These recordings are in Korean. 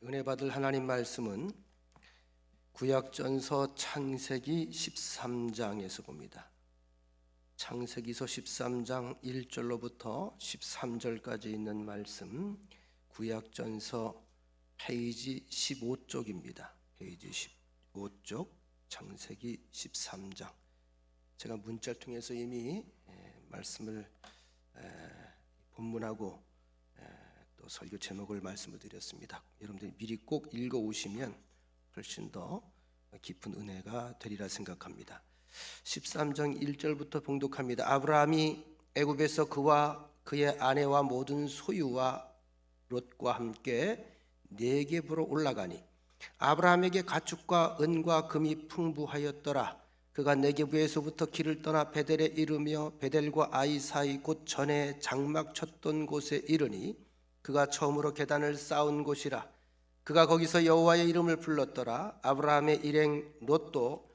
은혜 받을 하나님 말씀은 구약전서 창세기 13장에서 봅니다. 창세기서 13장 1절로부터 13절까지 있는 말씀, 구약전서 페이지 15쪽입니다. 페이지 15쪽 창세기 13장. 제가 문자를 통해서 이미 말씀을 본문하고 또 설교 제목을 말씀을 드렸습니다. 여러분들이 미리 꼭 읽어 오시면 훨씬 더 깊은 은혜가 되리라 생각합니다. 13장 1절부터 봉독합니다. 아브라함이 애굽에서 그와 그의 아내와 모든 소유와 롯과 함께 네겝으로 올라가니 아브라함에게 가축과 은과 금이 풍부하였더라. 그가 네겝에서부터 길을 떠나 베델에 이르며 베델과 아이 사이 곧 전에 장막 쳤던 곳에 이르니 그가 처음으로 계단을 쌓은 곳이라. 그가 거기서 여호와의 이름을 불렀더라. 아브라함의 일행 롯도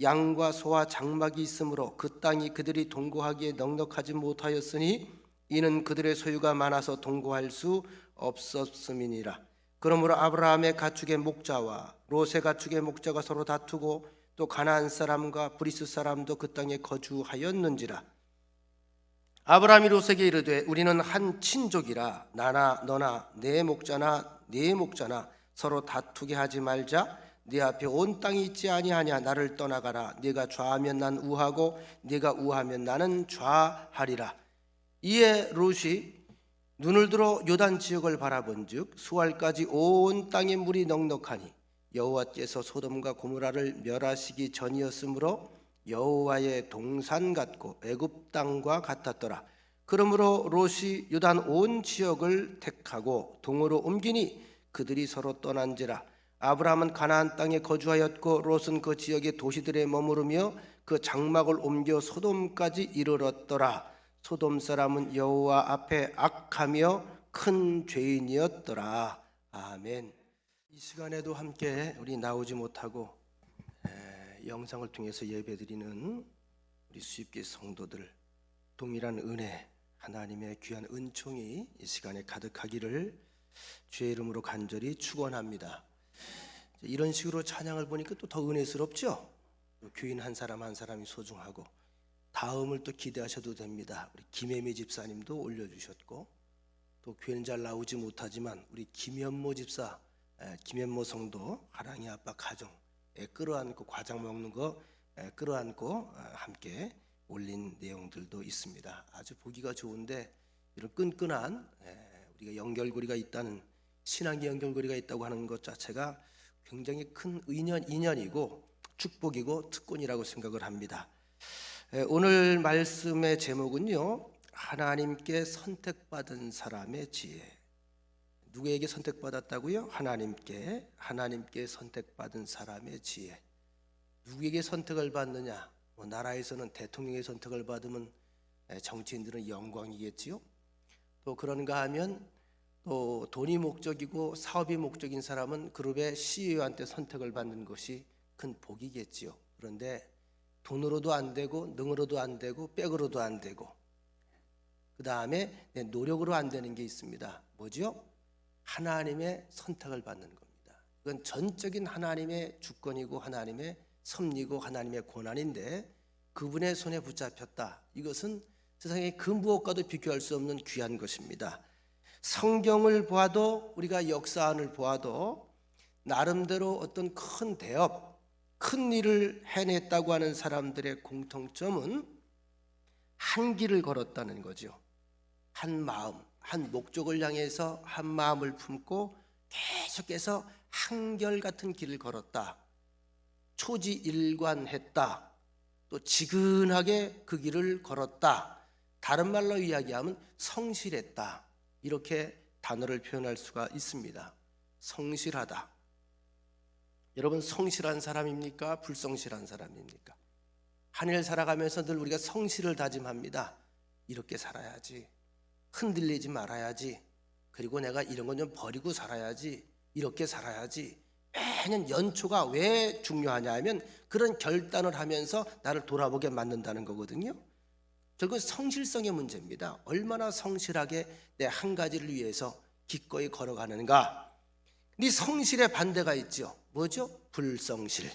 양과 소와 장막이 있으므로 그 땅이 그들이 동거하기에 넉넉하지 못하였으니 이는 그들의 소유가 많아서 동거할 수 없었음이니라. 그러므로 아브라함의 가축의 목자와 롯의 가축의 목자가 서로 다투고 또 가나안 사람과 브리스 사람도 그 땅에 거주하였는지라. 아브라함이 롯에게 이르되 우리는 한 친족이라 나나 너나 내 목자나 네 목자나 서로 다투게 하지 말자. 네 앞에 온 땅이 있지 아니하냐. 나를 떠나가라. 네가 좌하면 난 우하고 네가 우하면 나는 좌하리라. 이에 롯이 눈을 들어 요단 지역을 바라본즉 수알까지 온 땅에 물이 넉넉하니 여호와께서 소돔과 고모라를 멸하시기 전이었으므로 여호와의 동산 같고 애굽 땅과 같았더라. 그러므로 롯이 요단 온 지역을 택하고 동으로 옮기니 그들이 서로 떠난지라. 아브라함은 가나안 땅에 거주하였고 롯은 그 지역의 도시들에 머무르며 그 장막을 옮겨 소돔까지 이르렀더라. 소돔 사람은 여호와 앞에 악하며 큰 죄인이었더라. 아멘. 이 시간에도 함께 우리 나오지 못하고 영상을 통해서 예배드리는 우리 수입기 성도들, 동일한 은혜, 하나님의 귀한 은총이 이 시간에 가득하기를 주의 이름으로 간절히 축원합니다. 이런 식으로 찬양을 보니까 또 더 은혜스럽죠. 교인 한 사람 한 사람이 소중하고 다음을 또 기대하셔도 됩니다. 우리 김혜미 집사님도 올려주셨고 또 교회는 잘 나오지 못하지만 우리 김현모 집사, 김현모 성도 하랑이 아빠 가정 끌어안고 과장 먹는 거 끌어안고 함께 올린 내용들도 있습니다. 아주 보기가 좋은데 이런 끈끈한 우리가 연결고리가 있다는, 신앙의 연결고리가 있다고 하는 것 자체가 굉장히 큰 인연이고 축복이고 특권이라고 생각을 합니다. 오늘 말씀의 제목은요, 하나님께 선택받은 사람의 지혜. 누구에게 선택받았다고요? 하나님께 선택받은 사람의 지혜. 누구에게 선택을 받느냐? 나라에서는 대통령의 선택을 받으면 정치인들은 영광이겠지요. 또 그런가 하면 또 돈이 목적이고 사업이 목적인 사람은 그룹의 CEO한테 선택을 받는 것이 큰 복이겠지요. 그런데 돈으로도 안 되고 능으로도 안 되고 백으로도 안 되고 그 다음에 내 노력으로 안 되는 게 있습니다. 뭐죠? 하나님의 선택을 받는 겁니다. 이건 전적인 하나님의 주권이고 하나님의 섭리고 하나님의 권한인데 그분의 손에 붙잡혔다. 이것은 세상의 그 무엇과도 비교할 수 없는 귀한 것입니다. 성경을 보아도 우리가 역사안을 보아도 나름대로 어떤 큰 대업, 큰 일을 해냈다고 하는 사람들의 공통점은 한 길을 걸었다는 거죠. 한 마음, 한 목적을 향해서 한 마음을 품고 계속해서 한결같은 길을 걸었다. 초지일관했다. 또 지근하게 그 길을 걸었다. 다른 말로 이야기하면 성실했다. 이렇게 단어를 표현할 수가 있습니다. 성실하다. 여러분, 성실한 사람입니까? 불성실한 사람입니까? 한 일 살아가면서 늘 우리가 성실을 다짐합니다. 이렇게 살아야지, 흔들리지 말아야지, 그리고 내가 이런 건 좀 버리고 살아야지, 이렇게 살아야지. 매년 연초가 왜 중요하냐 하면 그런 결단을 하면서 나를 돌아보게 만든다는 거거든요. 결국은 성실성의 문제입니다. 얼마나 성실하게 내 한 가지를 위해서 기꺼이 걸어가는가. 이 성실의 반대가 있죠. 뭐죠? 불성실.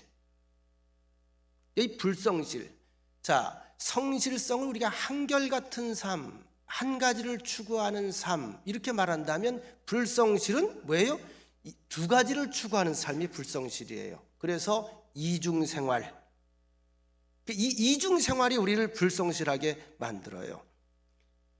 이 불성실. 자, 성실성을 우리가 한결같은 삶, 한 가지를 추구하는 삶 이렇게 말한다면, 불성실은 뭐예요? 두 가지를 추구하는 삶이 불성실이에요. 그래서 이중생활. 이 이중생활이 우리를 불성실하게 만들어요.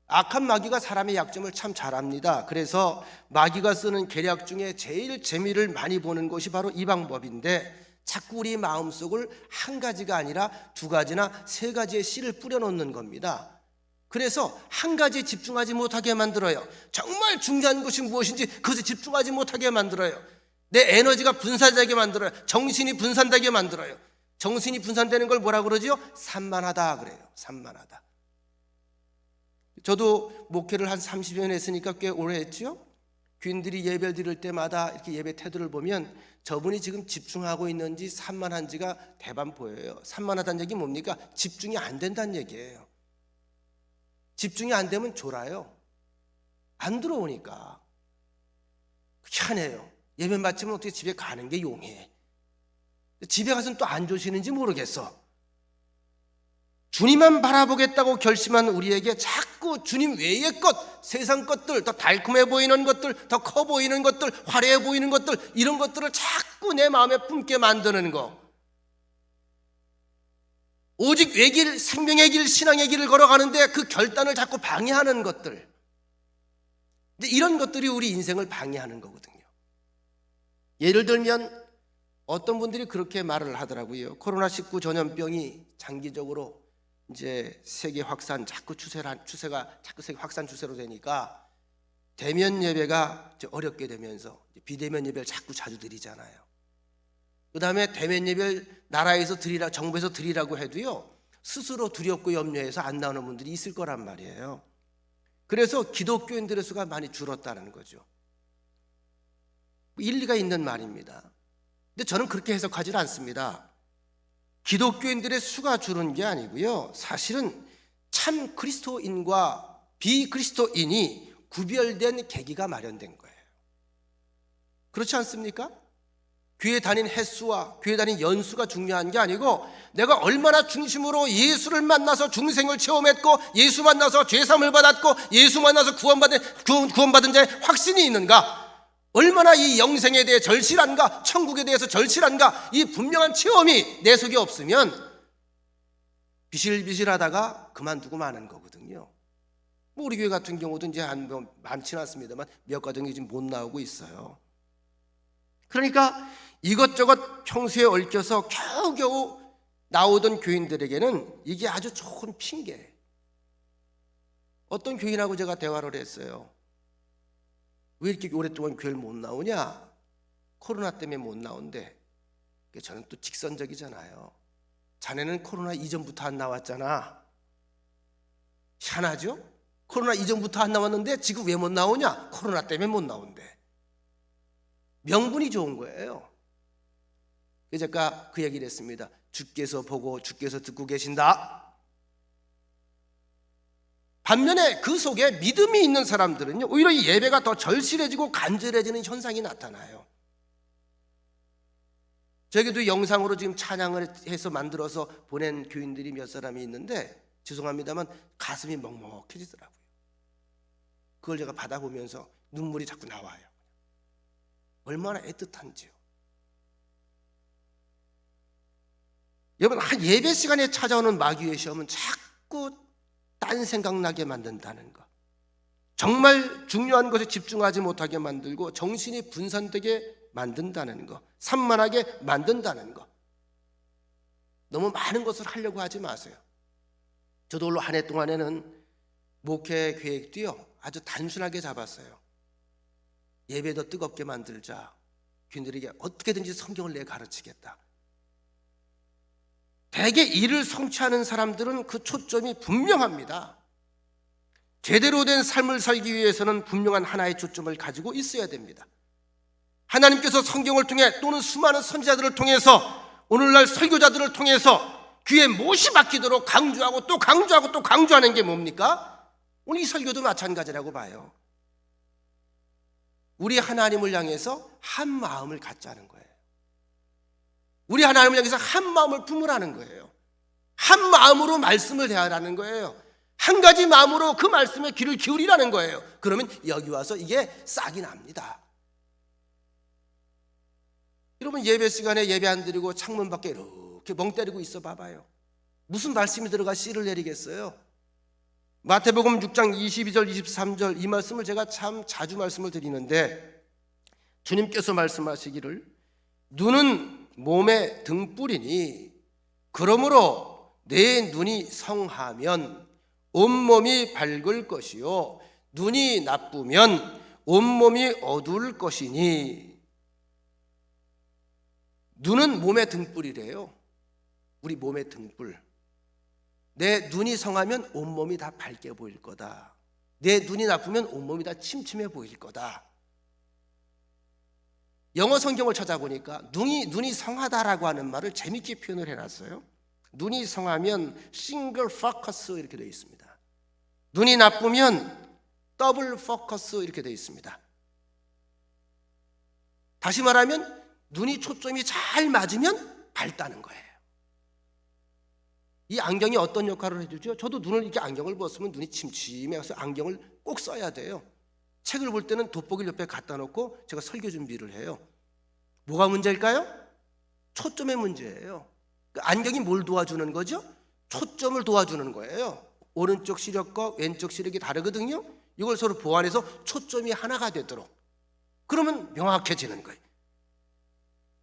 악한 마귀가 사람의 약점을 참 잘 압니다. 그래서 마귀가 쓰는 계략 중에 제일 재미를 많이 보는 것이 바로 이 방법인데, 자꾸 우리 마음속을 한 가지가 아니라 두 가지나 세 가지의 씨를 뿌려놓는 겁니다. 그래서 한 가지에 집중하지 못하게 만들어요. 정말 중요한 것이 무엇인지 그것에 집중하지 못하게 만들어요. 내 에너지가 분산되게 만들어요. 정신이 분산되게 만들어요. 정신이 분산되는 걸 뭐라 그러지요? 산만하다 그래요. 산만하다. 저도 목회를 한 30여 년 했으니까 꽤 오래 했죠. 교인들이 예배를 드릴 때마다 이렇게 예배 태도를 보면 저분이 지금 집중하고 있는지 산만한지가 대반 보여요. 산만하다는 얘기 뭡니까? 집중이 안 된다는 얘기예요. 집중이 안 되면 졸아요. 안 들어오니까. 희한해요. 예배 마치면 어떻게 집에 가는 게 용해. 집에 가서는 또 안 조시는지 모르겠어. 주님만 바라보겠다고 결심한 우리에게 자꾸 주님 외의 것, 세상 것들, 더 달콤해 보이는 것들, 더 커 보이는 것들, 화려해 보이는 것들, 이런 것들을 자꾸 내 마음에 품게 만드는 거. 오직 외길, 생명의 길, 신앙의 길을 걸어가는데 그 결단을 자꾸 방해하는 것들. 근데 이런 것들이 우리 인생을 방해하는 거거든요. 예를 들면 어떤 분들이 그렇게 말을 하더라고요. 코로나19 전염병이 장기적으로 이제 세계 확산 추세가 자꾸 세계 확산 추세로 되니까 대면 예배가 어렵게 되면서 비대면 예배를 자꾸 자주 드리잖아요. 그 다음에 대면 예배를 나라에서 드리라, 정부에서 드리라고 해도요, 스스로 두렵고 염려해서 안 나오는 분들이 있을 거란 말이에요. 그래서 기독교인들의 수가 많이 줄었다는 거죠. 일리가 있는 말입니다. 근데 저는 그렇게 해석하지 않습니다. 기독교인들의 수가 줄은 게 아니고요, 사실은 참 그리스도인과 비그리스도인이 구별된 계기가 마련된 거예요. 그렇지 않습니까? 교회 다닌 횟수와 교회 다닌 연수가 중요한 게 아니고, 내가 얼마나 중심으로 예수를 만나서 중생을 체험했고, 예수 만나서 죄사함을 받았고, 예수 만나서 구원받은 자의 확신이 있는가, 얼마나 이 영생에 대해 절실한가, 천국에 대해서 절실한가, 이 분명한 체험이 내 속에 없으면 비실비실하다가 그만두고 마는 거거든요. 뭐 우리 교회 같은 경우도 이제 많지는 않습니다만 몇 가정이 지금 못 나오고 있어요. 그러니까 이것저것 평소에 얽혀서 겨우겨우 나오던 교인들에게는 이게 아주 좋은 핑계. 어떤 교인하고 제가 대화를 했어요. 왜 이렇게 오랫동안 교회를 못 나오냐? 코로나 때문에 못 나온대. 저는 또 직선적이잖아요. 자네는 코로나 이전부터 안 나왔잖아. 희한하죠? 코로나 이전부터 안 나왔는데 지금 왜 못 나오냐? 코로나 때문에 못 나온대. 명분이 좋은 거예요. 그래서 제가 그 얘기를 했습니다. 주께서 보고 주께서 듣고 계신다. 반면에 그 속에 믿음이 있는 사람들은요, 오히려 이 예배가 더 절실해지고 간절해지는 현상이 나타나요. 저에게도 영상으로 지금 찬양을 해서 만들어서 보낸 교인들이 몇 사람이 있는데, 죄송합니다만 가슴이 먹먹해지더라고요. 그걸 제가 받아보면서 눈물이 자꾸 나와요. 얼마나 애틋한지요. 여러분, 한 예배 시간에 찾아오는 마귀의 시험은 자꾸 딴 생각나게 만든다는 것, 정말 중요한 것에 집중하지 못하게 만들고 정신이 분산되게 만든다는 것, 산만하게 만든다는 것. 너무 많은 것을 하려고 하지 마세요. 저도 올해 한 해 동안에는 목회 계획도요, 아주 단순하게 잡았어요. 예배 더 뜨겁게 만들자. 교인들에게 어떻게든지 성경을 내가 가르치겠다. 대개 일을 성취하는 사람들은 그 초점이 분명합니다. 제대로 된 삶을 살기 위해서는 분명한 하나의 초점을 가지고 있어야 됩니다. 하나님께서 성경을 통해 또는 수많은 선지자들을 통해서, 오늘날 설교자들을 통해서 귀에 못이 박히도록 강조하고 또 강조하고 또 강조하는 게 뭡니까? 오늘 이 설교도 마찬가지라고 봐요. 우리 하나님을 향해서 한 마음을 갖자는 거예요. 우리 하나님을 향해서 한 마음을 품으라는 거예요. 한 마음으로 말씀을 대하라는 거예요. 한 가지 마음으로 그 말씀에 귀를 기울이라는 거예요. 그러면 여기 와서 이게 싹이 납니다. 여러분, 예배 시간에 예배 안 드리고 창문 밖에 이렇게 멍 때리고 있어 봐봐요. 무슨 말씀이 들어가 씨를 내리겠어요? 마태복음 6장 22절 23절 이 말씀을 제가 참 자주 말씀을 드리는데, 주님께서 말씀하시기를 눈은 몸의 등불이니 그러므로 내 눈이 성하면 온몸이 밝을 것이요 눈이 나쁘면 온몸이 어두울 것이니. 눈은 몸의 등불이래요. 우리 몸의 등불. 내 눈이 성하면 온몸이 다 밝게 보일 거다. 내 눈이 나쁘면 온몸이 다 침침해 보일 거다. 영어 성경을 찾아보니까 눈이 성하다라고 하는 말을 재밌게 표현을 해놨어요. 눈이 성하면 싱글 포커스 이렇게 되어 있습니다. 눈이 나쁘면 더블 포커스 이렇게 되어 있습니다. 다시 말하면 눈이 초점이 잘 맞으면 밝다는 거예요. 이 안경이 어떤 역할을 해주죠? 저도 눈을 이렇게 안경을 벗으면 눈이 침침해서 안경을 꼭 써야 돼요. 책을 볼 때는 돋보기를 옆에 갖다 놓고 제가 설교 준비를 해요. 뭐가 문제일까요? 초점의 문제예요. 그 안경이 뭘 도와주는 거죠? 초점을 도와주는 거예요. 오른쪽 시력과 왼쪽 시력이 다르거든요. 이걸 서로 보완해서 초점이 하나가 되도록, 그러면 명확해지는 거예요.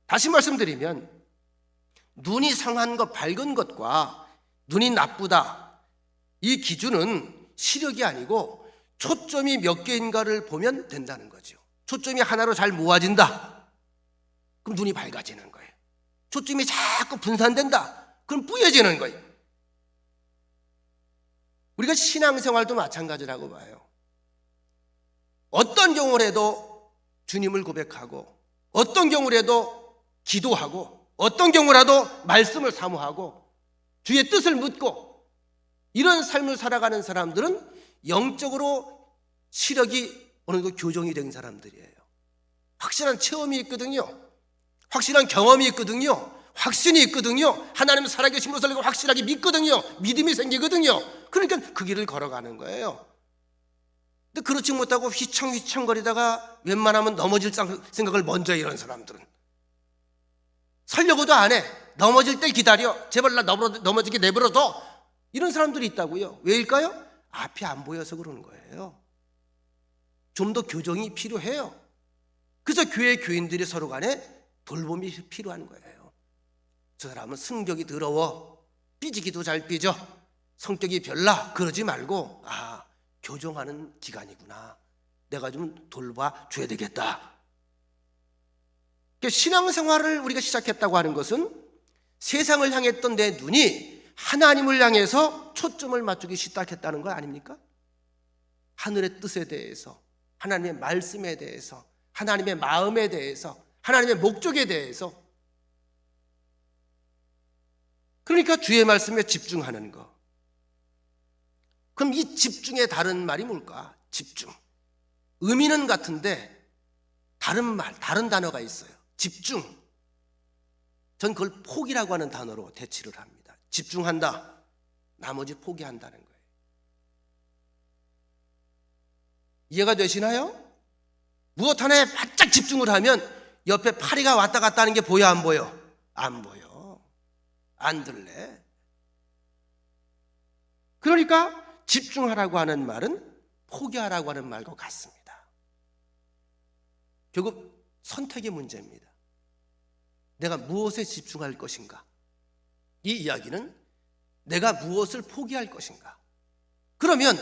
다시 말씀드리면 눈이 상한 것, 밝은 것과 눈이 나쁘다, 이 기준은 시력이 아니고 초점이 몇 개인가를 보면 된다는 거죠. 초점이 하나로 잘 모아진다, 그럼 눈이 밝아지는 거예요. 초점이 자꾸 분산된다, 그럼 뿌얘지는 거예요. 우리가 신앙생활도 마찬가지라고 봐요. 어떤 경우를 해도 주님을 고백하고, 어떤 경우를 해도 기도하고, 어떤 경우라도 말씀을 사모하고 주의 뜻을 묻고, 이런 삶을 살아가는 사람들은 영적으로 시력이 어느 정도 교정이 된 사람들이에요. 확실한 체험이 있거든요. 확실한 경험이 있거든요. 확신이 있거든요. 하나님 살아계신 것을 확실하게 믿거든요. 믿음이 생기거든요. 그러니까 그 길을 걸어가는 거예요. 근데 그렇지 못하고 휘청휘청거리다가 웬만하면 넘어질 생각을 먼저 해. 이런 사람들은 살려고도 안 해. 넘어질 때 기다려. 제발 나 넘어지게 내버려둬. 이런 사람들이 있다고요. 왜일까요? 앞이 안 보여서 그러는 거예요. 좀 더 교정이 필요해요. 그래서 교회 교인들이 서로 간에 돌봄이 필요한 거예요. 저 사람은 성격이 더러워, 삐지기도 잘 삐져, 성격이 별나, 그러지 말고 교정하는 기간이구나, 내가 좀 돌봐줘야 되겠다. 신앙생활을 우리가 시작했다고 하는 것은 세상을 향했던 내 눈이 하나님을 향해서 초점을 맞추기 시작했다는 거 아닙니까? 하늘의 뜻에 대해서, 하나님의 말씀에 대해서, 하나님의 마음에 대해서, 하나님의 목적에 대해서. 그러니까 주의 말씀에 집중하는 거. 그럼 이 집중의 다른 말이 뭘까? 집중. 의미는 같은데 다른 단어가 있어요. 집중. 전 그걸 포기라고 하는 단어로 대치를 합니다. 집중한다, 나머지 포기한다는 거예요. 이해가 되시나요? 무엇 하나에 바짝 집중을 하면 옆에 파리가 왔다 갔다 하는 게 보여, 안 보여? 안 보여. 안 들래. 그러니까 집중하라고 하는 말은 포기하라고 하는 말과 같습니다. 결국 선택의 문제입니다. 내가 무엇에 집중할 것인가? 이 이야기는 내가 무엇을 포기할 것인가? 그러면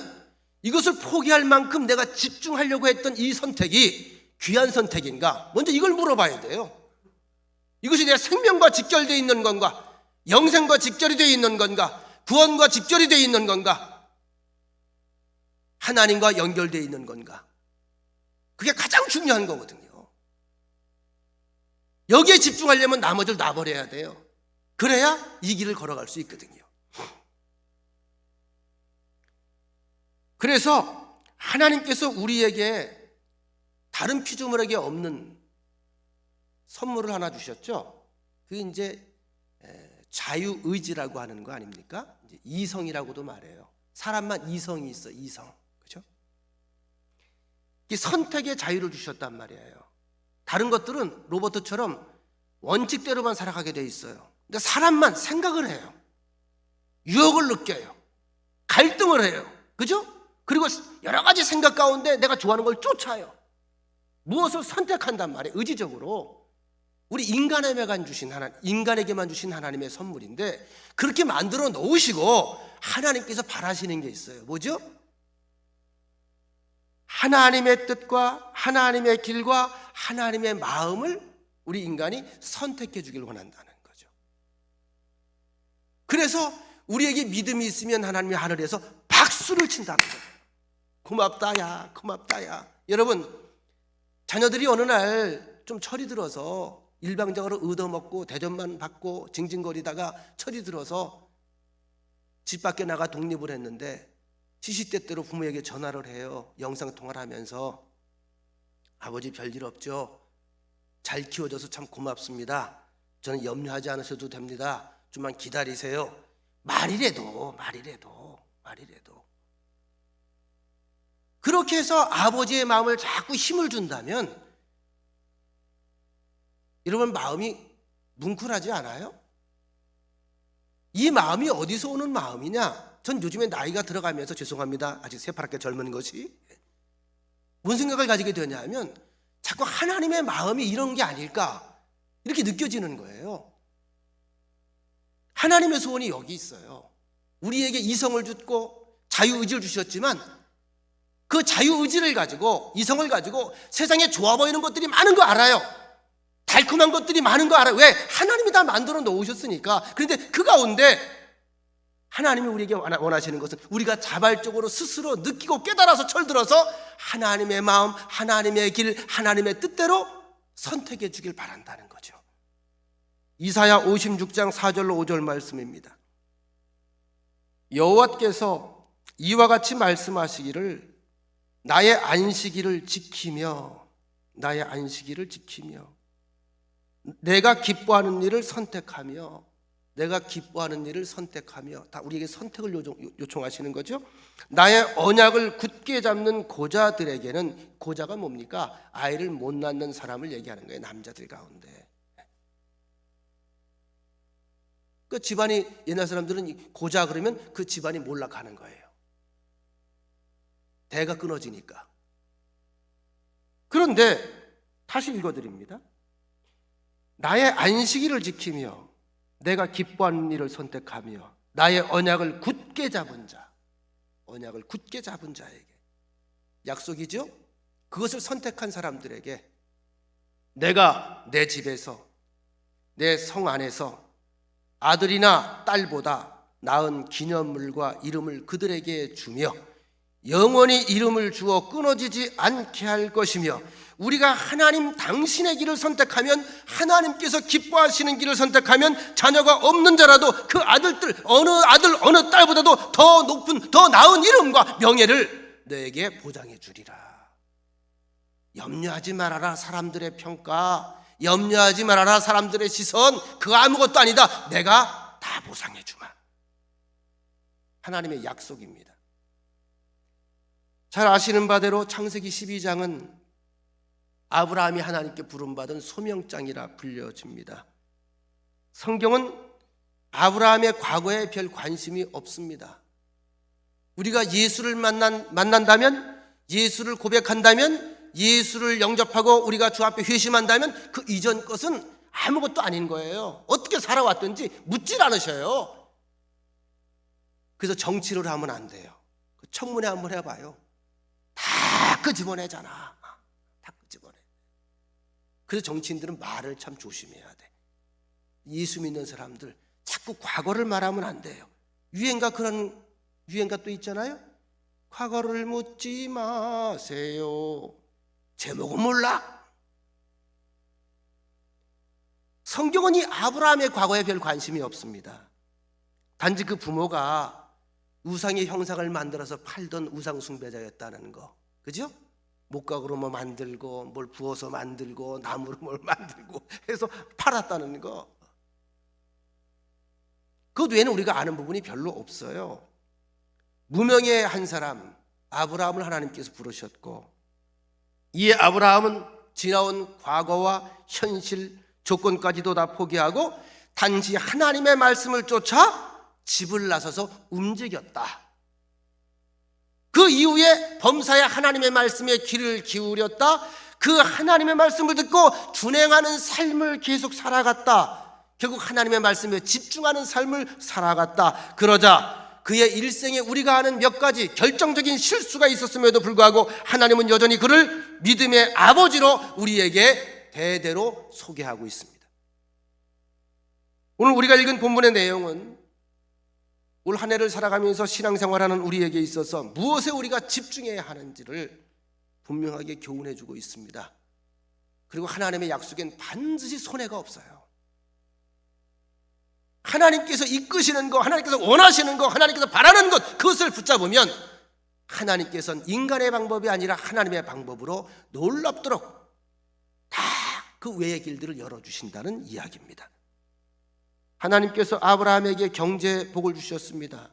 이것을 포기할 만큼 내가 집중하려고 했던 이 선택이 귀한 선택인가? 먼저 이걸 물어봐야 돼요. 이것이 내 생명과 직결되어 있는 건가? 영생과 직결이 되어 있는 건가? 구원과 직결이 되어 있는 건가? 하나님과 연결되어 있는 건가? 그게 가장 중요한 거거든요. 여기에 집중하려면 나머지를 놔버려야 돼요. 그래야 이 길을 걸어갈 수 있거든요. 그래서 하나님께서 우리에게 다른 피조물에게 없는 선물을 하나 주셨죠. 그게 이제 자유의지라고 하는 거 아닙니까? 이제 이성이라고도 말해요. 사람만 이성이 있어, 이성. 그죠? 이 선택의 자유를 주셨단 말이에요. 다른 것들은 로버트처럼 원칙대로만 살아가게 돼 있어요. 근데 사람만 생각을 해요. 유혹을 느껴요. 갈등을 해요. 그죠? 그리고 여러 가지 생각 가운데 내가 좋아하는 걸 쫓아요. 무엇을 선택한단 말이에요. 의지적으로. 우리 인간에게만 주신 하나님의 선물인데 그렇게 만들어 놓으시고 하나님께서 바라시는 게 있어요. 뭐죠? 하나님의 뜻과 하나님의 길과 하나님의 마음을 우리 인간이 선택해 주길 원한다는 거죠. 그래서 우리에게 믿음이 있으면 하나님이 하늘에서 박수를 친다는 거예요. 고맙다 야, 고맙다 야. 여러분, 자녀들이 어느 날 좀 철이 들어서 일방적으로 얻어먹고 대접만 받고 징징거리다가 철이 들어서 집 밖에 나가 독립을 했는데 시시때때로 부모에게 전화를 해요. 영상통화를 하면서 아버지 별일 없죠? 잘 키워줘서 참 고맙습니다. 저는 염려하지 않으셔도 됩니다. 좀만 기다리세요. 말이라도 그렇게 해서 아버지의 마음을 자꾸 힘을 준다면 여러분 마음이 뭉클하지 않아요? 이 마음이 어디서 오는 마음이냐? 전 요즘에 나이가 들어가면서 죄송합니다. 아직 새파랗게 젊은 것이 뭔 생각을 가지게 되냐면 자꾸 하나님의 마음이 이런 게 아닐까 이렇게 느껴지는 거예요. 하나님의 소원이 여기 있어요. 우리에게 이성을 주고 자유의지를 주셨지만 그 자유의지를 가지고 이성을 가지고 세상에 좋아 보이는 것들이 많은 거 알아요. 달콤한 것들이 많은 거 알아요. 왜? 하나님이 다 만들어 놓으셨으니까. 그런데 그 가운데 하나님이 우리에게 원하시는 것은 우리가 자발적으로 스스로 느끼고 깨달아서 철들어서 하나님의 마음, 하나님의 길, 하나님의 뜻대로 선택해 주길 바란다는 거죠. 이사야 56장 4절로 5절 말씀입니다. 여호와께서 이와 같이 말씀하시기를 나의 안식일을 지키며 내가 기뻐하는 일을 선택하며 다 우리에게 선택을 요청하시는 거죠. 나의 언약을 굳게 잡는 고자들에게는, 고자가 뭡니까? 아이를 못 낳는 사람을 얘기하는 거예요. 남자들 가운데. 그 집안이, 옛날 사람들은 고자 그러면 그 집안이 몰락하는 거예요. 대가 끊어지니까. 그런데 다시 읽어드립니다. 나의 안식일을 지키며 내가 기뻐하는 일을 선택하며 나의 언약을 굳게 잡은 자에게, 약속이죠? 그것을 선택한 사람들에게 내가 내 집에서 내 성 안에서 아들이나 딸보다 나은 기념물과 이름을 그들에게 주며 영원히 이름을 주어 끊어지지 않게 할 것이며, 우리가 하나님 당신의 길을 선택하면, 하나님께서 기뻐하시는 길을 선택하면 자녀가 없는 자라도 그 아들들, 어느 아들 어느 딸보다도 더 높은 더 나은 이름과 명예를 너에게 보장해 주리라. 염려하지 말아라 사람들의 평가, 염려하지 말아라 사람들의 시선, 그거 아무것도 아니다. 내가 다 보상해 주마. 하나님의 약속입니다. 잘 아시는 바대로 창세기 12장은 아브라함이 하나님께 부름받은 소명장이라 불려집니다. 성경은 아브라함의 과거에 별 관심이 없습니다. 우리가 예수를 만난다면, 예수를 고백한다면, 예수를 영접하고 우리가 주 앞에 회심한다면 그 이전 것은 아무것도 아닌 거예요. 어떻게 살아왔든지 묻질 않으셔요. 그래서 정치를 하면 안 돼요. 청문회 한번 해봐요. 다 끄집어내잖아. 다 끄집어내. 그래서 정치인들은 말을 참 조심해야 돼. 예수 믿는 사람들 자꾸 과거를 말하면 안 돼요. 그런 유행가 또 있잖아요. 과거를 묻지 마세요. 제목은 몰라. 성경은 이 아브라함의 과거에 별 관심이 없습니다. 단지 그 부모가 우상의 형상을 만들어서 팔던 우상 숭배자였다는 거, 그죠? 목각으로 뭐 만들고 뭘 부어서 만들고 나무로 뭘 만들고 해서 팔았다는 거. 그것 외에는 우리가 아는 부분이 별로 없어요. 무명의 한 사람 아브라함을 하나님께서 부르셨고, 이에 아브라함은 지나온 과거와 현실 조건까지도 다 포기하고 단지 하나님의 말씀을 쫓아 집을 나서서 움직였다. 그 이후에 범사에 하나님의 말씀에 귀를 기울였다. 그 하나님의 말씀을 듣고 준행하는 삶을 계속 살아갔다. 결국 하나님의 말씀에 집중하는 삶을 살아갔다. 그러자 그의 일생에 우리가 아는 몇 가지 결정적인 실수가 있었음에도 불구하고 하나님은 여전히 그를 믿음의 아버지로 우리에게 대대로 소개하고 있습니다. 오늘 우리가 읽은 본문의 내용은 올 한 해를 살아가면서 신앙생활하는 우리에게 있어서 무엇에 우리가 집중해야 하는지를 분명하게 교훈해 주고 있습니다. 그리고 하나님의 약속엔 반드시 손해가 없어요. 하나님께서 이끄시는 것, 하나님께서 원하시는 것, 하나님께서 바라는 것, 그것을 붙잡으면 하나님께서는 인간의 방법이 아니라 하나님의 방법으로 놀랍도록 다 그 외의 길들을 열어주신다는 이야기입니다. 하나님께서 아브라함에게 경제 복을 주셨습니다.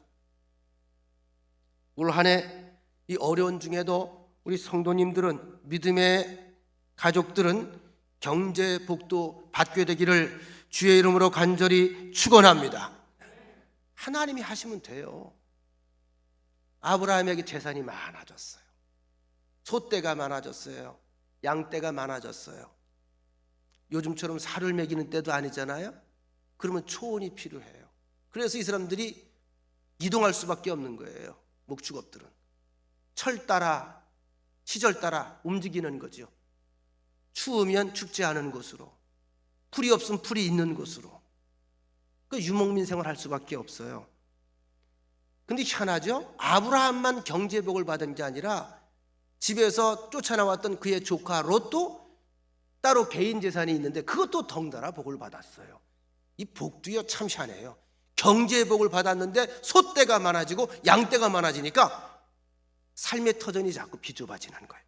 올 한 해 이 어려운 중에도 우리 성도님들은, 믿음의 가족들은 경제 복도 받게 되기를 주의 이름으로 간절히 축원합니다. 하나님이 하시면 돼요. 아브라함에게 재산이 많아졌어요. 소떼가 많아졌어요. 양떼가 많아졌어요. 요즘처럼 살을 먹이는 때도 아니잖아요. 그러면 초원이 필요해요. 그래서 이 사람들이 이동할 수밖에 없는 거예요. 목축업들은 철 따라, 시절 따라 움직이는 거죠. 추우면 춥지 않은 곳으로, 풀이 없으면 풀이 있는 곳으로. 그 유목민 생활할 수밖에 없어요. 근데 희한하죠? 아브라함만 경제복을 받은 게 아니라 집에서 쫓아나왔던 그의 조카 롯도 따로 개인 재산이 있는데 그것도 덩달아 복을 받았어요. 이 복도요 참 희한해요. 경제복을 받았는데 소떼가 많아지고 양떼가 많아지니까 삶의 터전이 자꾸 비좁아지는 거예요.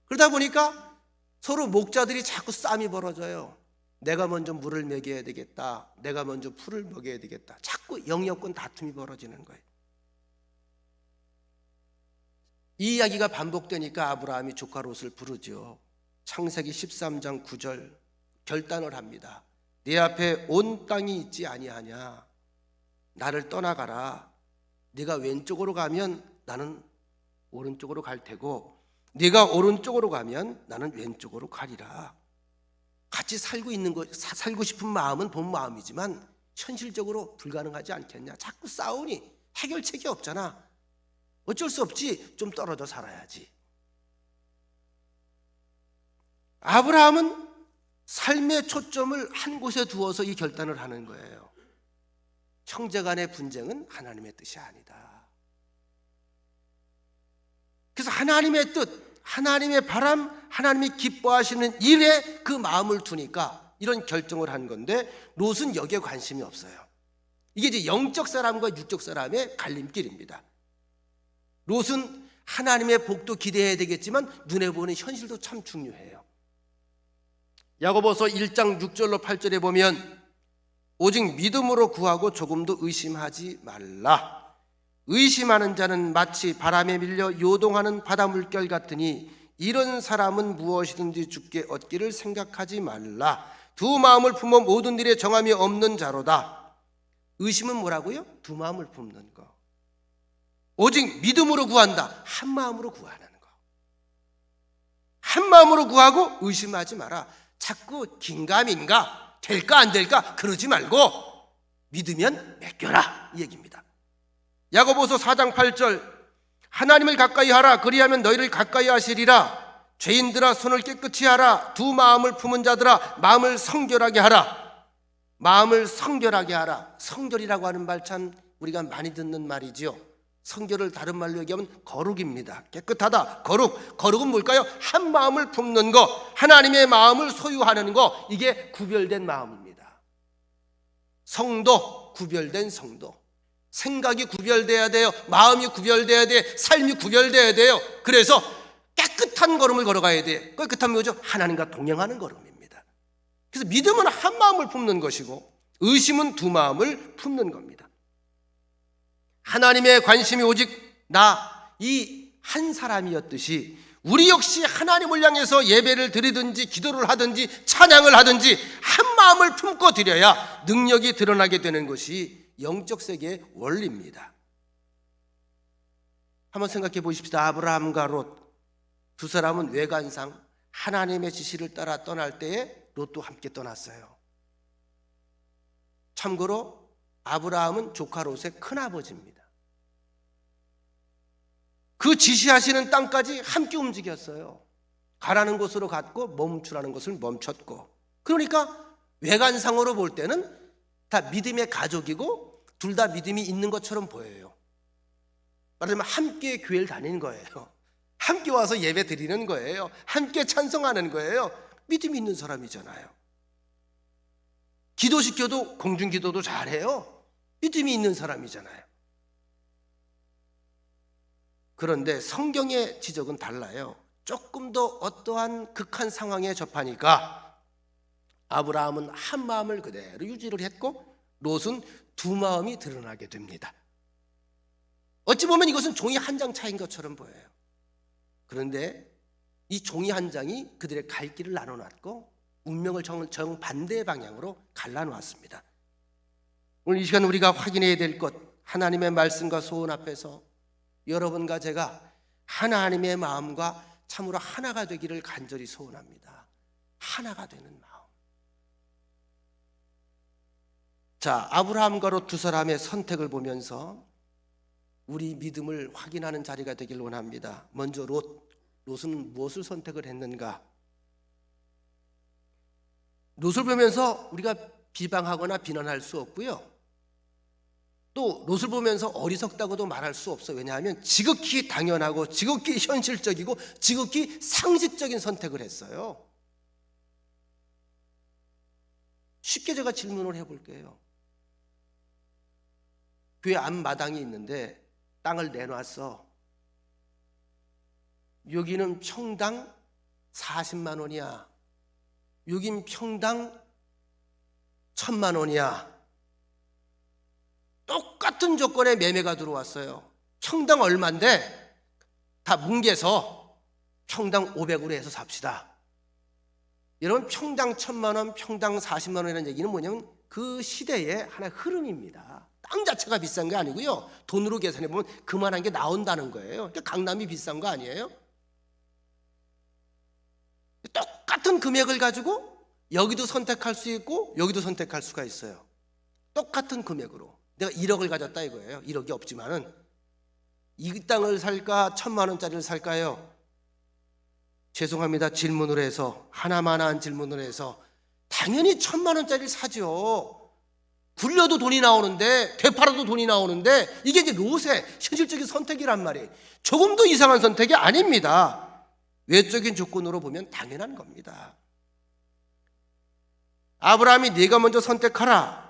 그러다 보니까 서로 목자들이 자꾸 싸움이 벌어져요. 내가 먼저 물을 먹여야 되겠다, 내가 먼저 풀을 먹여야 되겠다. 자꾸 영역권 다툼이 벌어지는 거예요. 이 이야기가 반복되니까 아브라함이 조카 롯을 부르죠. 창세기 13장 9절 결단을 합니다. 네 앞에 온 땅이 있지 아니하냐. 나를 떠나가라. 네가 왼쪽으로 가면 나는 오른쪽으로 갈 테고, 네가 오른쪽으로 가면 나는 왼쪽으로 가리라. 같이 살고 싶은 마음은 본 마음이지만 현실적으로 불가능하지 않겠냐. 자꾸 싸우니 해결책이 없잖아. 어쩔 수 없지. 좀 떨어져 살아야지. 아브라함은 삶의 초점을 한 곳에 두어서 이 결단을 하는 거예요. 형제 간의 분쟁은 하나님의 뜻이 아니다. 그래서 하나님의 뜻, 하나님의 바람, 하나님이 기뻐하시는 일에 그 마음을 두니까 이런 결정을 한 건데, 롯은 여기에 관심이 없어요. 이게 이제 영적 사람과 육적 사람의 갈림길입니다. 롯은 하나님의 복도 기대해야 되겠지만 눈에 보는 현실도 참 중요해요. 야고보서 1장 6절로 8절에 보면 오직 믿음으로 구하고 조금도 의심하지 말라. 의심하는 자는 마치 바람에 밀려 요동하는 바다 물결 같으니 이런 사람은 무엇이든지 주께 얻기를 생각하지 말라. 두 마음을 품어 모든 일에 정함이 없는 자로다. 의심은 뭐라고요? 두 마음을 품는 거. 오직 믿음으로 구한다. 한 마음으로 구하는 거. 한 마음으로 구하고 의심하지 마라. 자꾸 긴가민가 될까 안 될까 그러지 말고 믿으면 맡겨라, 이 얘기입니다. 야고보서 4장 8절 하나님을 가까이 하라. 그리하면 너희를 가까이 하시리라. 죄인들아 손을 깨끗이 하라. 두 마음을 품은 자들아 마음을 성결하게 하라. 마음을 성결하게 하라. 성결이라고 하는 말 참 우리가 많이 듣는 말이지요. 성결을 다른 말로 얘기하면 거룩입니다. 깨끗하다, 거룩. 거룩은 뭘까요? 한 마음을 품는 거, 하나님의 마음을 소유하는 거. 이게 구별된 마음입니다. 성도, 구별된 성도. 생각이 구별돼야 돼요. 마음이 구별돼야 돼. 삶이 구별돼야 돼요. 그래서 깨끗한 걸음을 걸어가야 돼. 깨끗한 거죠. 하나님과 동행하는 걸음입니다. 그래서 믿음은 한 마음을 품는 것이고 의심은 두 마음을 품는 겁니다. 하나님의 관심이 오직 나 이 한 사람이었듯이 우리 역시 하나님을 향해서 예배를 드리든지 기도를 하든지 찬양을 하든지 한 마음을 품고 드려야 능력이 드러나게 되는 것이 영적 세계의 원리입니다. 한번 생각해 보십시다. 아브라함과 롯 두 사람은 외관상 하나님의 지시를 따라 떠날 때에 롯도 함께 떠났어요. 참고로 아브라함은 조카 롯의 큰아버지입니다. 그 지시하시는 땅까지 함께 움직였어요. 가라는 곳으로 갔고 멈추라는 것을 멈췄고. 그러니까 외관상으로 볼 때는 다 믿음의 가족이고 둘 다 믿음이 있는 것처럼 보여요. 말하자면 함께 교회를 다니는 거예요. 함께 와서 예배 드리는 거예요. 함께 찬송하는 거예요. 믿음이 있는 사람이잖아요. 기도시켜도 공중기도도 잘해요. 믿음이 있는 사람이잖아요. 그런데 성경의 지적은 달라요. 조금 더 어떠한 극한 상황에 접하니까 아브라함은 한 마음을 그대로 유지를 했고 롯은 두 마음이 드러나게 됩니다. 어찌 보면 이것은 종이 한 장 차이인 것처럼 보여요. 그런데 이 종이 한 장이 그들의 갈 길을 나눠놨고 운명을 정반대의 방향으로 갈라놓았습니다. 오늘 이 시간 우리가 확인해야 될 것, 하나님의 말씀과 소원 앞에서 여러분과 제가 하나님의 마음과 참으로 하나가 되기를 간절히 소원합니다. 하나가 되는 마음. 자, 아브라함과 롯 두 사람의 선택을 보면서 우리 믿음을 확인하는 자리가 되길 원합니다. 먼저 롯은 무엇을 선택을 했는가? 롯을 보면서 우리가 비방하거나 비난할 수 없고요. 또 롯을 보면서 어리석다고도 말할 수 없어요. 왜냐하면 지극히 당연하고 지극히 현실적이고 지극히 상식적인 선택을 했어요. 쉽게 제가 질문을 해볼게요. 교회 앞마당이 있는데 땅을 내놨어. 여기는 평당 40만 원이야. 여긴 평당 1000만 원이야. 똑같은 조건의 매매가 들어왔어요. 평당 얼마인데 다 뭉개서 평당 500으로 해서 삽시다. 여러분, 평당 1000만 원, 평당 40만 원이라는 얘기는 뭐냐면 그 시대의 하나의 흐름입니다. 땅 자체가 비싼 게 아니고요. 돈으로 계산해 보면 그만한 게 나온다는 거예요. 그러니까 강남이 비싼 거 아니에요? 똑같은 금액을 가지고 여기도 선택할 수 있고 여기도 선택할 수가 있어요. 똑같은 금액으로. 내가 1억을 가졌다 이거예요. 1억이 없지만은 이 땅을 살까 1000만 원짜리를 살까요? 죄송합니다. 질문을 해서 하나만한 질문을 해서 당연히 1000만 원짜리를 사죠. 굴려도 돈이 나오는데 되팔아도 돈이 나오는데 이게 이제 롯의 현실적인 선택이란 말이에요. 조금 더 이상한 선택이 아닙니다. 외적인 조건으로 보면 당연한 겁니다. 아브라함이 네가 먼저 선택하라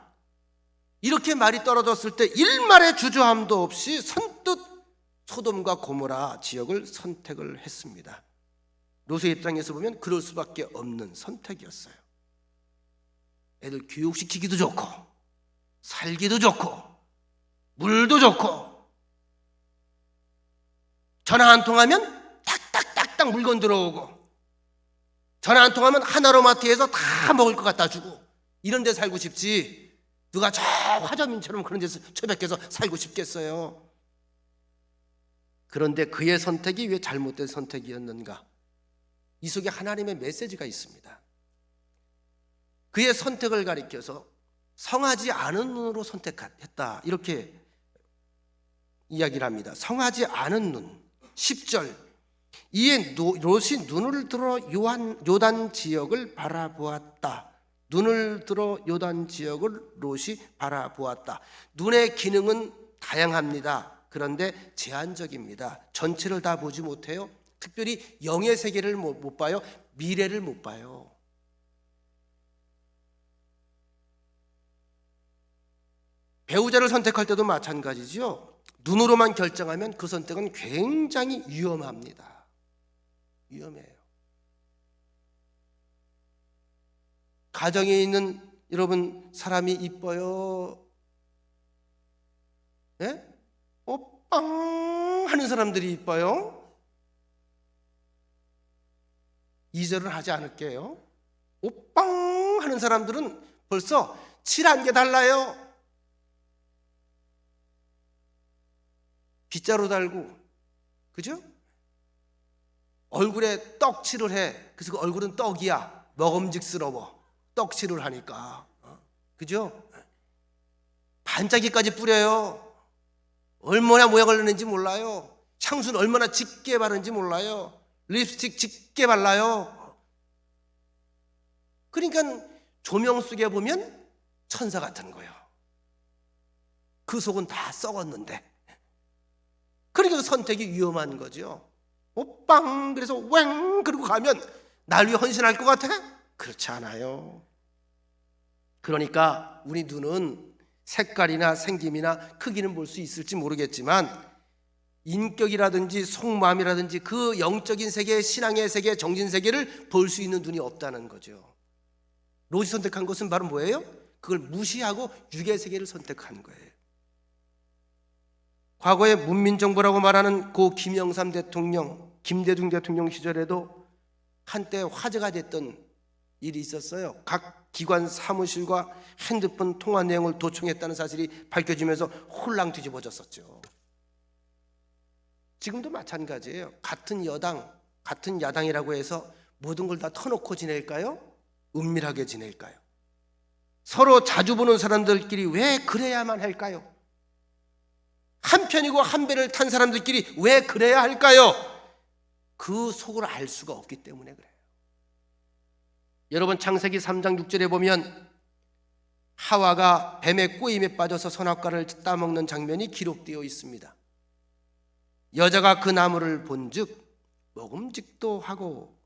이렇게 말이 떨어졌을 때 일말의 주저함도 없이 선뜻 소돔과 고모라 지역을 선택을 했습니다. 롯의 입장에서 보면 그럴 수밖에 없는 선택이었어요. 애들 교육시키기도 좋고 살기도 좋고 물도 좋고 전화 한 통하면 딱딱딱딱 물건 들어오고 전화 한 통하면 하나로마트에서 다 먹을 것 갖다 주고 이런 데 살고 싶지 누가 저 화저민처럼 그런 데서 처박혀서 살고 싶겠어요. 그런데 그의 선택이 왜 잘못된 선택이었는가? 이 속에 하나님의 메시지가 있습니다. 그의 선택을 가리켜서 성하지 않은 눈으로 선택했다 이렇게 이야기를 합니다. 성하지 않은 눈. 10절 이에 롯이 눈을 들어 요단 지역을 바라보았다. 눈을 들어 요단 지역을 롯이 바라보았다. 눈의 기능은 다양합니다. 그런데 제한적입니다. 전체를 다 보지 못해요. 특별히 영의 세계를 못 봐요. 미래를 못 봐요. 배우자를 선택할 때도 마찬가지죠. 눈으로만 결정하면 그 선택은 굉장히 위험합니다. 위험해요. 가정에 있는 여러분 사람이 이뻐요. 예? 빵 하는 사람들이 이뻐요. 2절을 하지 않을게요. 오빵 하는 사람들은 벌써 칠한 게 달라요. 빗자루 달고, 그죠? 얼굴에 떡칠을 해. 그래서 그 얼굴은 떡이야. 먹음직스러워. 떡칠을 하니까. 그죠? 반짝이까지 뿌려요. 얼마나 모양을 내는지 몰라요. 향수는 얼마나 짙게 바르는지 몰라요. 립스틱 짙게 발라요. 그러니까 조명 속에 보면 천사 같은 거예요. 그 속은 다 썩었는데. 그러니까 그 선택이 위험한 거죠. 오빵 그래서 왱 그러고 가면 날 위해 헌신할 것 같아? 그렇지 않아요. 그러니까 우리 눈은 색깔이나 생김이나 크기는 볼 수 있을지 모르겠지만 인격이라든지 속마음이라든지 그 영적인 세계, 신앙의 세계, 정신 세계를 볼 수 있는 눈이 없다는 거죠. 롯이 선택한 것은 바로 뭐예요? 그걸 무시하고 육의 세계를 선택한 거예요. 과거에 문민정부라고 말하는 고 김영삼 대통령, 김대중 대통령 시절에도 한때 화제가 됐던 일이 있었어요. 각 기관 사무실과 핸드폰 통화 내용을 도청했다는 사실이 밝혀지면서 홀랑 뒤집어졌었죠. 지금도 마찬가지예요. 같은 여당, 같은 야당이라고 해서 모든 걸 다 터놓고 지낼까요? 은밀하게 지낼까요? 서로 자주 보는 사람들끼리 왜 그래야만 할까요? 한 편이고 한 배를 탄 사람들끼리 왜 그래야 할까요? 그 속을 알 수가 없기 때문에 그래요. 여러분 창세기 3장 6절에 보면 하와가 뱀의 꼬임에 빠져서 선악과를 따먹는 장면이 기록되어 있습니다. 여자가 그 나무를 본즉 먹음직도 하고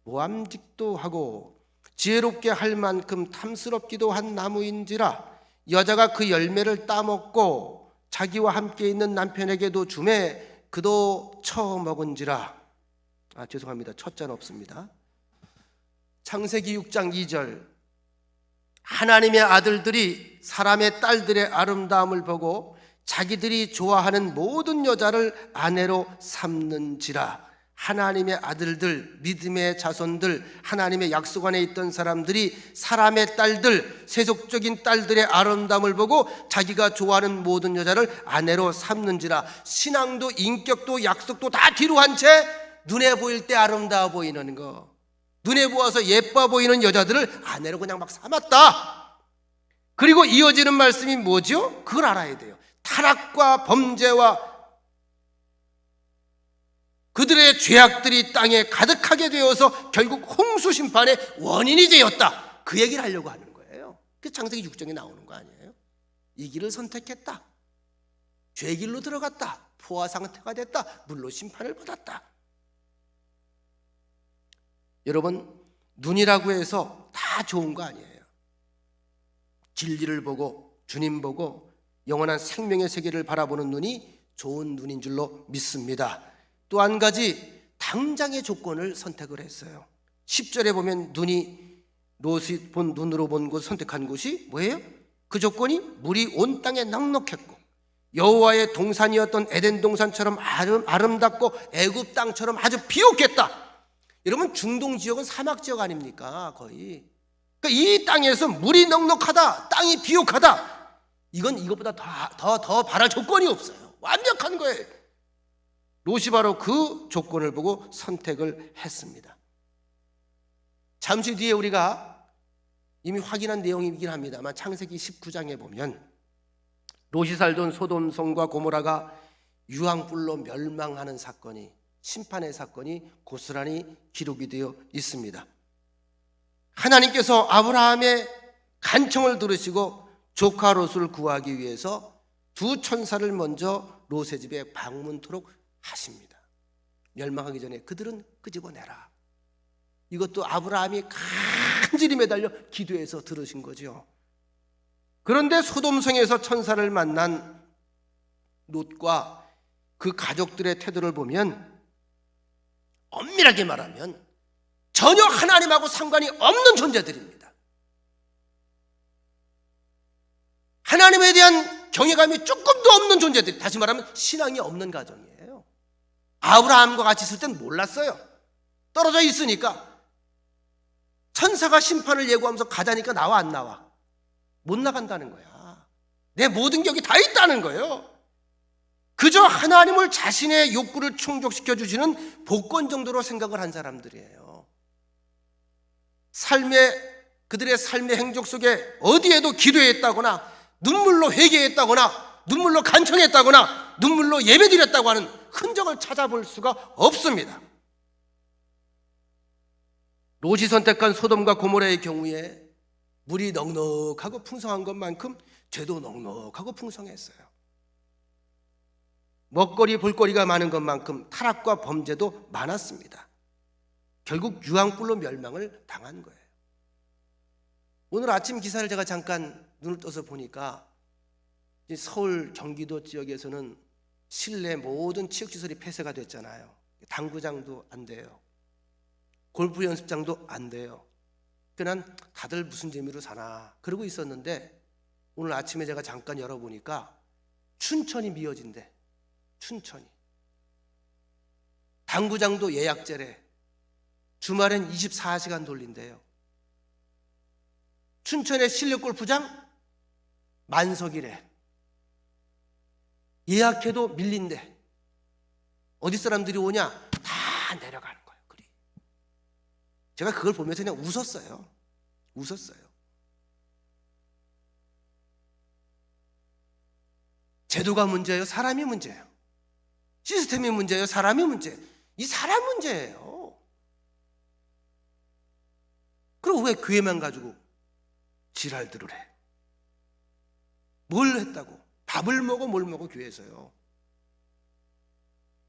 모함직도 하고 지혜롭게 할 만큼 탐스럽기도 한 나무인지라 여자가 그 열매를 따먹고 자기와 함께 있는 남편에게도 주매 그도 처먹은지라. 죄송합니다. 첫자는 없습니다. 창세기 6장 2절 하나님의 아들들이 사람의 딸들의 아름다움을 보고 자기들이 좋아하는 모든 여자를 아내로 삼는지라. 하나님의 아들들, 믿음의 자손들, 하나님의 약속 안에 있던 사람들이 사람의 딸들, 세속적인 딸들의 아름다움을 보고 자기가 좋아하는 모든 여자를 아내로 삼는지라. 신앙도 인격도 약속도 다 뒤로 한 채 눈에 보일 때 아름다워 보이는 거, 눈에 보아서 예뻐 보이는 여자들을 아내로 그냥 막 삼았다. 그리고 이어지는 말씀이 뭐죠? 그걸 알아야 돼요. 타락과 범죄와 그들의 죄악들이 땅에 가득하게 되어서 결국 홍수 심판의 원인이 되었다. 그 얘기를 하려고 하는 거예요. 그 창세기 6장에 나오는 거 아니에요? 이 길을 선택했다. 죄 길로 들어갔다. 포화 상태가 됐다. 물로 심판을 받았다. 여러분, 눈이라고 해서 다 좋은 거 아니에요. 진리를 보고 주님 보고 영원한 생명의 세계를 바라보는 눈이 좋은 눈인 줄로 믿습니다. 또 한 가지 당장의 조건을 선택을 했어요. 10절에 보면 롯이 본 눈으로 본 곳 선택한 곳이 뭐예요? 그 조건이 물이 온 땅에 넉넉했고 여호와의 동산이었던 에덴 동산처럼 아름답고 애굽 땅처럼 아주 비옥했다. 여러분 중동 지역은 사막 지역 아닙니까? 거의. 그러니까 이 땅에서 물이 넉넉하다, 땅이 비옥하다. 이건 이것보다 더 바랄 조건이 없어요. 완벽한 거예요. 롯이 바로 그 조건을 보고 선택을 했습니다. 잠시 뒤에 우리가 이미 확인한 내용이긴 합니다만 창세기 19장에 보면 롯이 살던 소돔성과 고모라가 유황불로 멸망하는 사건이, 심판의 사건이 고스란히 기록이 되어 있습니다. 하나님께서 아브라함의 간청을 들으시고 조카 롯을 구하기 위해서 두 천사를 먼저 롯의 집에 방문토록 하십니다. 멸망하기 전에 그들은 끄집어내라. 이것도 아브라함이 간절히 매달려 기도해서 들으신 거죠. 그런데 소돔성에서 천사를 만난 롯과 그 가족들의 태도를 보면 엄밀하게 말하면 전혀 하나님하고 상관이 없는 존재들입니다. 하나님에 대한 경외감이 조금도 없는 존재들, 다시 말하면 신앙이 없는 가정이에요. 아브라함과 같이 있을 땐 몰랐어요. 떨어져 있으니까. 천사가 심판을 예고하면서 가자니까 나와 안 나와? 못 나간다는 거야. 내 모든 격이 다 있다는 거예요. 그저 하나님을 자신의 욕구를 충족시켜 주시는 복권 정도로 생각을 한 사람들이에요. 그들의 삶의 행적 속에 어디에도 기도했다거나 눈물로 회개했다거나 눈물로 간청했다거나 눈물로 예배드렸다고 하는 흔적을 찾아볼 수가 없습니다. 롯이 선택한 소돔과 고모라의 경우에 물이 넉넉하고 풍성한 것만큼 죄도 넉넉하고 풍성했어요. 먹거리 볼거리가 많은 것만큼 타락과 범죄도 많았습니다. 결국 유황불로 멸망을 당한 거예요. 오늘 아침 기사를 제가 잠깐 눈을 떠서 보니까 서울 경기도 지역에서는 실내 모든 체육시설이 폐쇄가 됐잖아요. 당구장도 안 돼요. 골프 연습장도 안 돼요. 그러니까 난 다들 무슨 재미로 사나 그러고 있었는데 오늘 아침에 제가 잠깐 열어보니까 춘천이 미어진대. 춘천이. 당구장도 예약제래. 주말엔 24시간 돌린대요. 춘천의 실내 골프장 만석이래. 예약해도 밀린대. 어디 사람들이 오냐? 다 내려가는 거예요. 그리. 제가 그걸 보면서 그냥 웃었어요. 제도가 문제예요? 사람이 문제예요? 시스템이 문제예요? 사람이 문제예요? 이 사람 문제예요. 그리고 왜 교회만 가지고 지랄들을 해? 뭘 했다고? 밥을 먹어 뭘 먹어 교회에서요.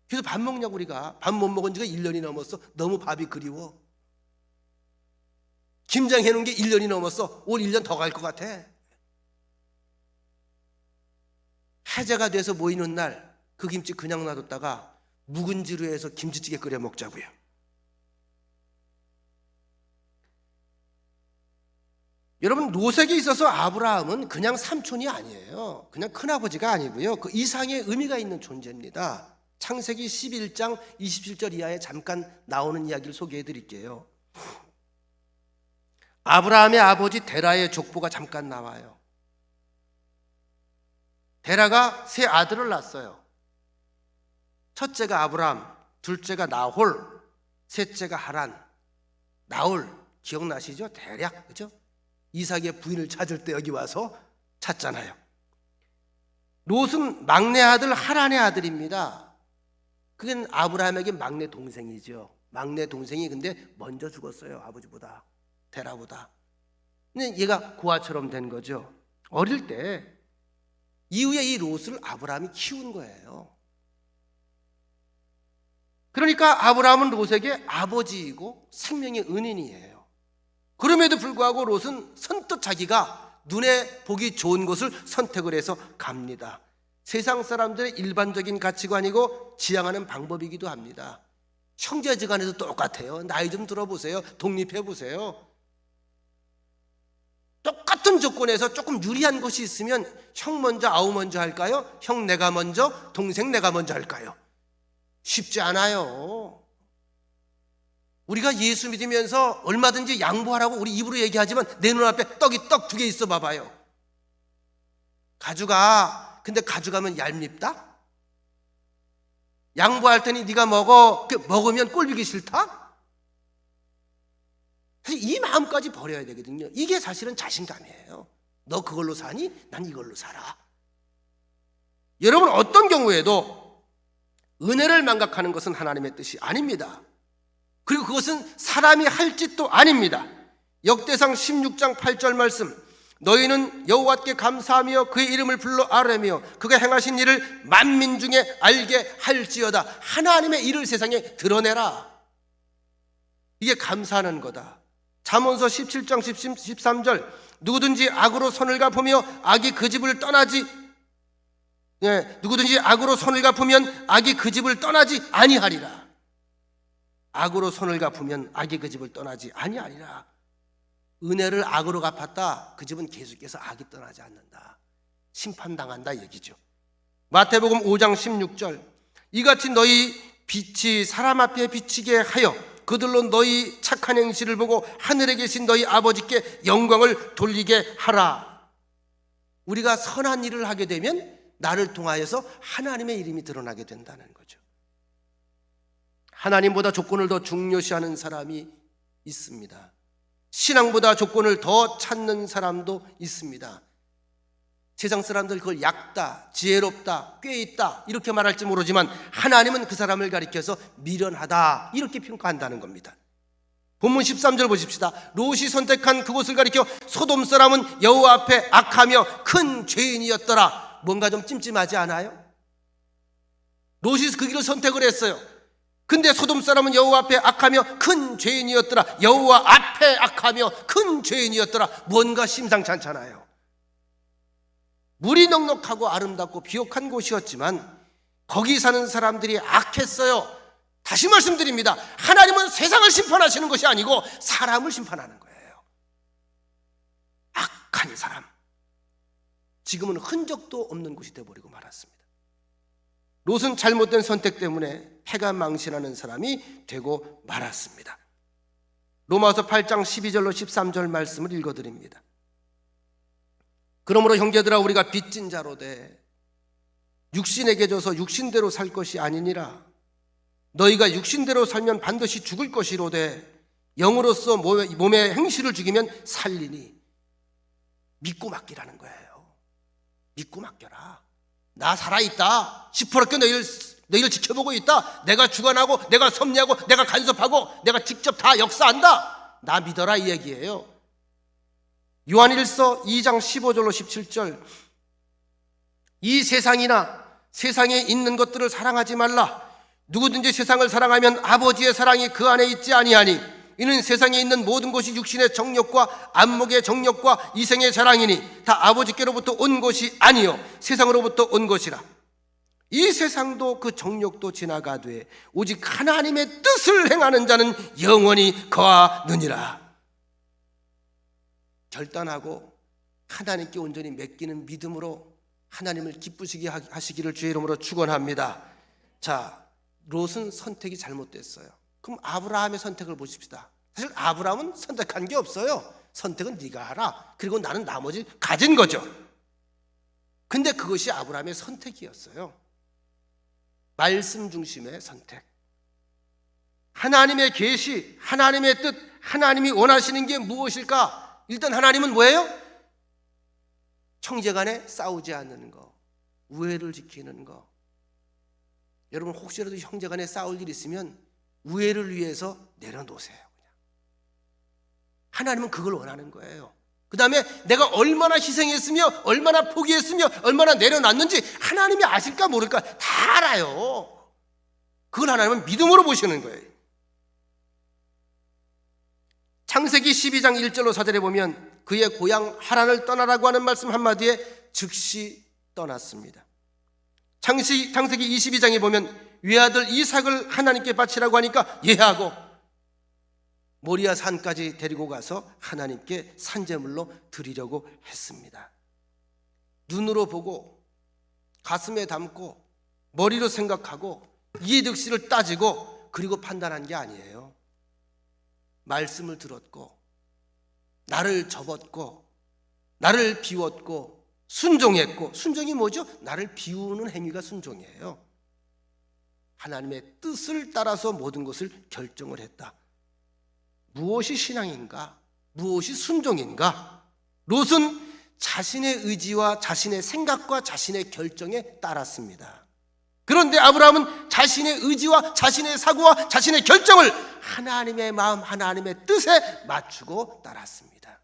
그래서 밥 먹냐고 우리가. 밥 못 먹은 지가 1년이 넘었어. 너무 밥이 그리워. 김장 해놓은 게 1년이 넘었어. 올 1년 더 갈 것 같아. 해제가 돼서 모이는 날 그 김치 그냥 놔뒀다가 묵은지로 해서 김치찌개 끓여 먹자고요. 여러분, 노색에 있어서 아브라함은 그냥 삼촌이 아니에요. 그냥 큰아버지가 아니고요. 그 이상의 의미가 있는 존재입니다. 창세기 11장 27절 이하에 잠깐 나오는 이야기를 소개해 드릴게요. 아브라함의 아버지 데라의 족보가 잠깐 나와요. 데라가 세 아들을 낳았어요. 첫째가 아브라함, 둘째가 나홀, 셋째가 하란. 나홀 기억나시죠? 대략, 그죠? 이삭의 부인을 찾을 때 여기 와서 찾잖아요. 롯은 막내 아들 하란의 아들입니다. 그게 아브라함에게 막내 동생이죠. 막내 동생이 근데 먼저 죽었어요. 아버지보다, 데라보다. 근데 얘가 고아처럼 된 거죠. 어릴 때 이후에 이 롯을 아브라함이 키운 거예요. 그러니까 아브라함은 롯에게 아버지이고 생명의 은인이에요. 그럼에도 불구하고 롯은 선뜻 자기가 눈에 보기 좋은 곳을 선택을 해서 갑니다. 세상 사람들의 일반적인 가치관이고 지향하는 방법이기도 합니다. 형제지간에도 똑같아요. 나이 좀 들어보세요. 독립해보세요. 똑같은 조건에서 조금 유리한 것이 있으면 형 먼저 아우 먼저 할까요? 형 내가 먼저, 동생 내가 먼저 할까요? 쉽지 않아요. 우리가 예수 믿으면서 얼마든지 양보하라고 우리 입으로 얘기하지만 내 눈앞에 떡 2개 있어 봐봐요. 가져가. 근데 가져가면 얄밉다? 양보할 테니 네가 먹어. 먹으면 꼴보기 싫다? 사실 이 마음까지 버려야 되거든요. 이게 사실은 자신감이에요. 너 그걸로 사니? 난 이걸로 살아. 여러분, 어떤 경우에도 은혜를 망각하는 것은 하나님의 뜻이 아닙니다. 그리고 그것은 사람이 할 짓도 아닙니다. 역대상 16장 8절 말씀, 너희는 여호와께 감사하며 그의 이름을 불러 아뢰며 그가 행하신 일을 만민 중에 알게 할지어다. 하나님의 일을 세상에 드러내라. 이게 감사하는 거다. 잠언서 17장 13절, 누구든지 악으로 손을 갚으며 악이 그 집을 떠나지 누구든지 악으로 손을 갚으면 악이 그 집을 떠나지 아니하리라. 악으로 손을 갚으면 악이 그 집을 떠나지 아니하리라. 은혜를 악으로 갚았다, 그 집은 계속해서 악이 떠나지 않는다. 심판당한다 얘기죠. 마태복음 5장 16절, 이같이 너희 빛이 사람 앞에 비치게 하여 그들로 너희 착한 행실을 보고 하늘에 계신 너희 아버지께 영광을 돌리게 하라. 우리가 선한 일을 하게 되면 나를 통하여서 하나님의 이름이 드러나게 된다는 거죠. 하나님보다 조건을 더 중요시하는 사람이 있습니다. 신앙보다 조건을 더 찾는 사람도 있습니다. 세상 사람들 그걸 얕다, 지혜롭다, 꾀있다 이렇게 말할지 모르지만 하나님은 그 사람을 가리켜서 미련하다 이렇게 평가한다는 겁니다. 본문 13절 보십시다. 롯이 선택한 그곳을 가리켜 소돔 사람은 여호와 앞에 악하며 큰 죄인이었더라. 뭔가 좀 찜찜하지 않아요? 롯이 그 길을 선택을 했어요. 근데 소돔 사람은 여호와 앞에 악하며 큰 죄인이었더라. 여호와 앞에 악하며 큰 죄인이었더라. 뭔가 심상치 않잖아요. 물이 넉넉하고 아름답고 비옥한 곳이었지만 거기 사는 사람들이 악했어요. 다시 말씀드립니다. 하나님은 세상을 심판하시는 것이 아니고 사람을 심판하는 거예요. 악한 사람. 지금은 흔적도 없는 곳이 되어버리고 말았습니다. 롯은 잘못된 선택 때문에 패가 망신하는 사람이 되고 말았습니다. 로마서 8장 12절로 13절 말씀을 읽어드립니다. 그러므로 형제들아, 우리가 빚진 자로되 육신에게 져서 육신대로 살 것이 아니니라. 너희가 육신대로 살면 반드시 죽을 것이로되 영으로서 몸의 행실을 죽이면 살리니. 믿고 맡기라는 거예요. 믿고 맡겨라. 나 살아있다. 시퍼렇게 너희를 지켜보고 있다. 내가 주관하고 내가 섭리하고 내가 간섭하고 내가 직접 다 역사한다. 나 믿어라 이 얘기예요. 요한일서 2장 15절로 17절, 이 세상이나 세상에 있는 것들을 사랑하지 말라. 누구든지 세상을 사랑하면 아버지의 사랑이 그 안에 있지 아니하니 이는 세상에 있는 모든 것이 육신의 정욕과 안목의 정욕과 이생의 자랑이니 다 아버지께로부터 온 것이 아니요 세상으로부터 온 것이라. 이 세상도 그 정욕도 지나가되 오직 하나님의 뜻을 행하는 자는 영원히 거하느니라. 결단하고 하나님께 온전히 맡기는 믿음으로 하나님을 기쁘시게 하시기를 주의 이름으로 축원합니다. 자, 롯은 선택이 잘못됐어요. 그럼 아브라함의 선택을 보십시다. 사실 아브라함은 선택한 게 없어요. 선택은 네가 하라. 그리고 나는 나머지 가진 거죠. 근데 그것이 아브라함의 선택이었어요. 말씀 중심의 선택. 하나님의 계시, 하나님의 뜻, 하나님이 원하시는 게 무엇일까? 일단 하나님은 뭐예요? 형제간에 싸우지 않는 거, 우애를 지키는 거. 여러분 혹시라도 형제간에 싸울 일이 있으면 우애를 위해서 내려놓으세요. 그냥. 하나님은 그걸 원하는 거예요. 그 다음에 내가 얼마나 희생했으며 얼마나 포기했으며 얼마나 내려놨는지 하나님이 아실까 모를까 다 알아요. 그걸 하나님은 믿음으로 보시는 거예요. 창세기 12장 1절로 4절에 보면 그의 고향 하란을 떠나라고 하는 말씀 한마디에 즉시 떠났습니다. 창세기 22장에 보면 외아들 이삭을 하나님께 바치라고 하니까 예하고 모리아 산까지 데리고 가서 하나님께 산제물로 드리려고 했습니다. 눈으로 보고 가슴에 담고 머리로 생각하고 이해득실을 따지고 그리고 판단한 게 아니에요. 말씀을 들었고 나를 접었고 나를 비웠고 순종했고, 순종이 뭐죠? 나를 비우는 행위가 순종이에요. 하나님의 뜻을 따라서 모든 것을 결정을 했다. 무엇이 신앙인가? 무엇이 순종인가? 롯은 자신의 의지와 자신의 생각과 자신의 결정에 따랐습니다. 그런데 아브라함은 자신의 의지와 자신의 사고와 자신의 결정을 하나님의 마음, 하나님의 뜻에 맞추고 따랐습니다.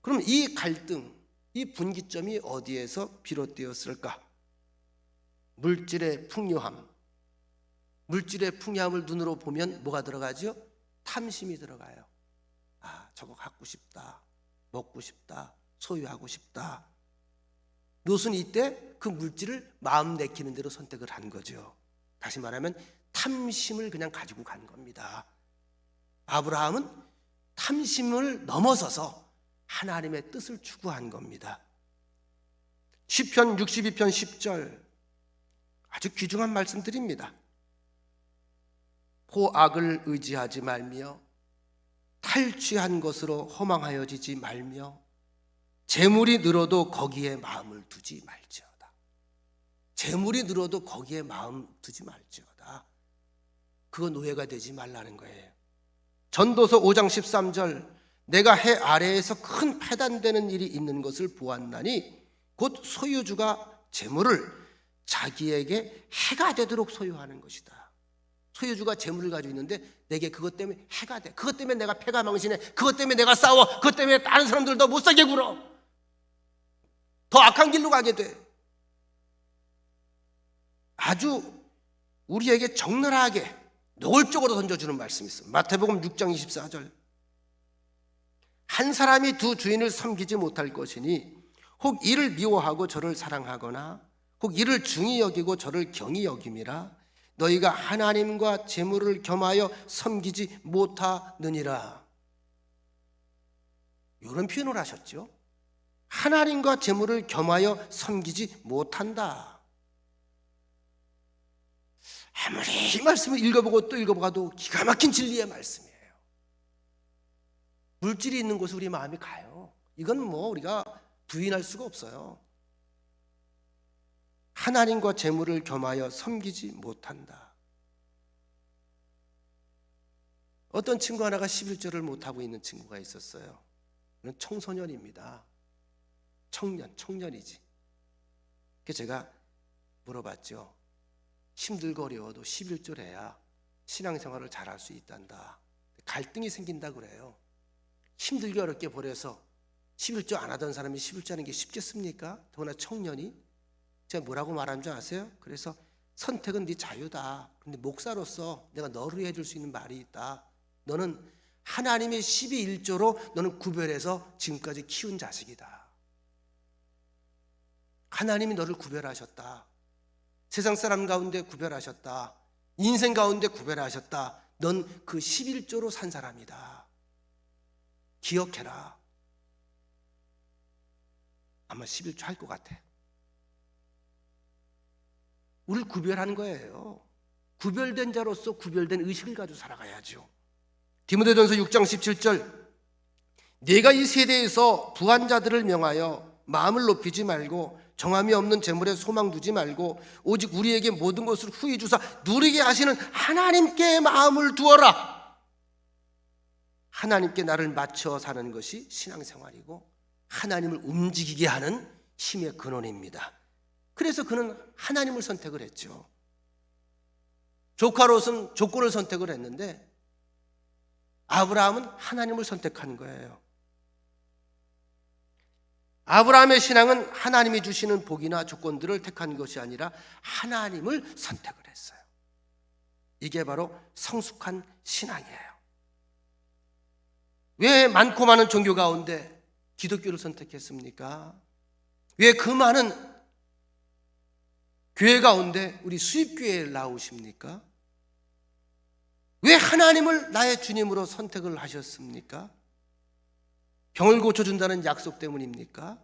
그럼 이 갈등, 이 분기점이 어디에서 비롯되었을까? 물질의 풍요함. 물질의 풍요함을 눈으로 보면 뭐가 들어가죠? 탐심이 들어가요. 아, 저거 갖고 싶다. 먹고 싶다, 소유하고 싶다. 롯은 이때 그 물질을 마음 내키는 대로 선택을 한 거죠. 다시 말하면 탐심을 그냥 가지고 간 겁니다. 아브라함은 탐심을 넘어서서 하나님의 뜻을 추구한 겁니다. 시편 62편 10절 아주 귀중한 말씀드립니다. 포악을 의지하지 말며 탈취한 것으로 허망하여지지 말며 재물이 늘어도 거기에 마음을 두지 말지어다. 재물이 늘어도 거기에 마음 두지 말지어다. 그거 노예가 되지 말라는 거예요. 전도서 5장 13절 내가 해 아래에서 큰 패단되는 일이 있는 것을 보았나니 곧 소유주가 재물을 자기에게 해가 되도록 소유하는 것이다. 소유주가 재물을 가지고 있는데 내게 그것 때문에 해가 돼. 그것 때문에 내가 패가 망신해. 그것 때문에 내가 싸워. 그것 때문에 다른 사람들 더 못살게 굴어. 더 악한 길로 가게 돼. 아주 우리에게 적나라하게 노골적으로 던져주는 말씀이 있어요. 마태복음 6장 24절 한 사람이 두 주인을 섬기지 못할 것이니 혹 이를 미워하고 저를 사랑하거나 혹 이를 중히 여기고 저를 경히 여김이라 너희가 하나님과 재물을 겸하여 섬기지 못하느니라. 이런 표현을 하셨죠. 하나님과 재물을 겸하여 섬기지 못한다. 아무리 이 말씀을 읽어보고 또 읽어봐도 기가 막힌 진리의 말씀이에요. 물질이 있는 곳에 우리 마음이 가요. 이건 뭐 우리가 부인할 수가 없어요. 하나님과 재물을 겸하여 섬기지 못한다. 어떤 친구 하나가 11조를 못하고 있는 친구가 있었어요. 그는 청소년입니다. 청년이지. 그래서 제가 물어봤죠. 힘들고 어려워도 11조를 해야 신앙생활을 잘할 수 있단다. 갈등이 생긴다 그래요. 힘들게 어렵게 보내서 11조 안 하던 사람이 11조 하는 게 쉽겠습니까? 더구나 청년이. 제가 뭐라고 말하는 줄 아세요? 그래서 선택은 네 자유다. 근데 목사로서 내가 너를 위해 해줄 수 있는 말이 있다. 너는 하나님의 12일조로 너는 구별해서 지금까지 키운 자식이다. 하나님이 너를 구별하셨다. 세상 사람 가운데 구별하셨다. 인생 가운데 구별하셨다. 넌 그 11조로 산 사람이다. 기억해라. 아마 11조 할 것 같아. 우리를 구별하는 거예요. 구별된 자로서 구별된 의식을 가지고 살아가야죠. 디모데전서 6장 17절 네가 이 세대에서 부한 자들을 명하여 마음을 높이지 말고 정함이 없는 재물에 소망 두지 말고 오직 우리에게 모든 것을 후히 주사 누리게 하시는 하나님께 마음을 두어라. 하나님께 나를 맞춰 사는 것이 신앙생활이고 하나님을 움직이게 하는 힘의 근원입니다. 그래서 그는 하나님을 선택을 했죠. 조카 롯은 조건을 선택을 했는데 아브라함은 하나님을 선택한 거예요. 아브라함의 신앙은 하나님이 주시는 복이나 조건들을 택한 것이 아니라 하나님을 선택을 했어요. 이게 바로 성숙한 신앙이에요. 왜 많고 많은 종교 가운데 기독교를 선택했습니까? 왜 그 많은 교회 가운데 우리 수입교회를 나오십니까? 왜 하나님을 나의 주님으로 선택을 하셨습니까? 병을 고쳐준다는 약속 때문입니까?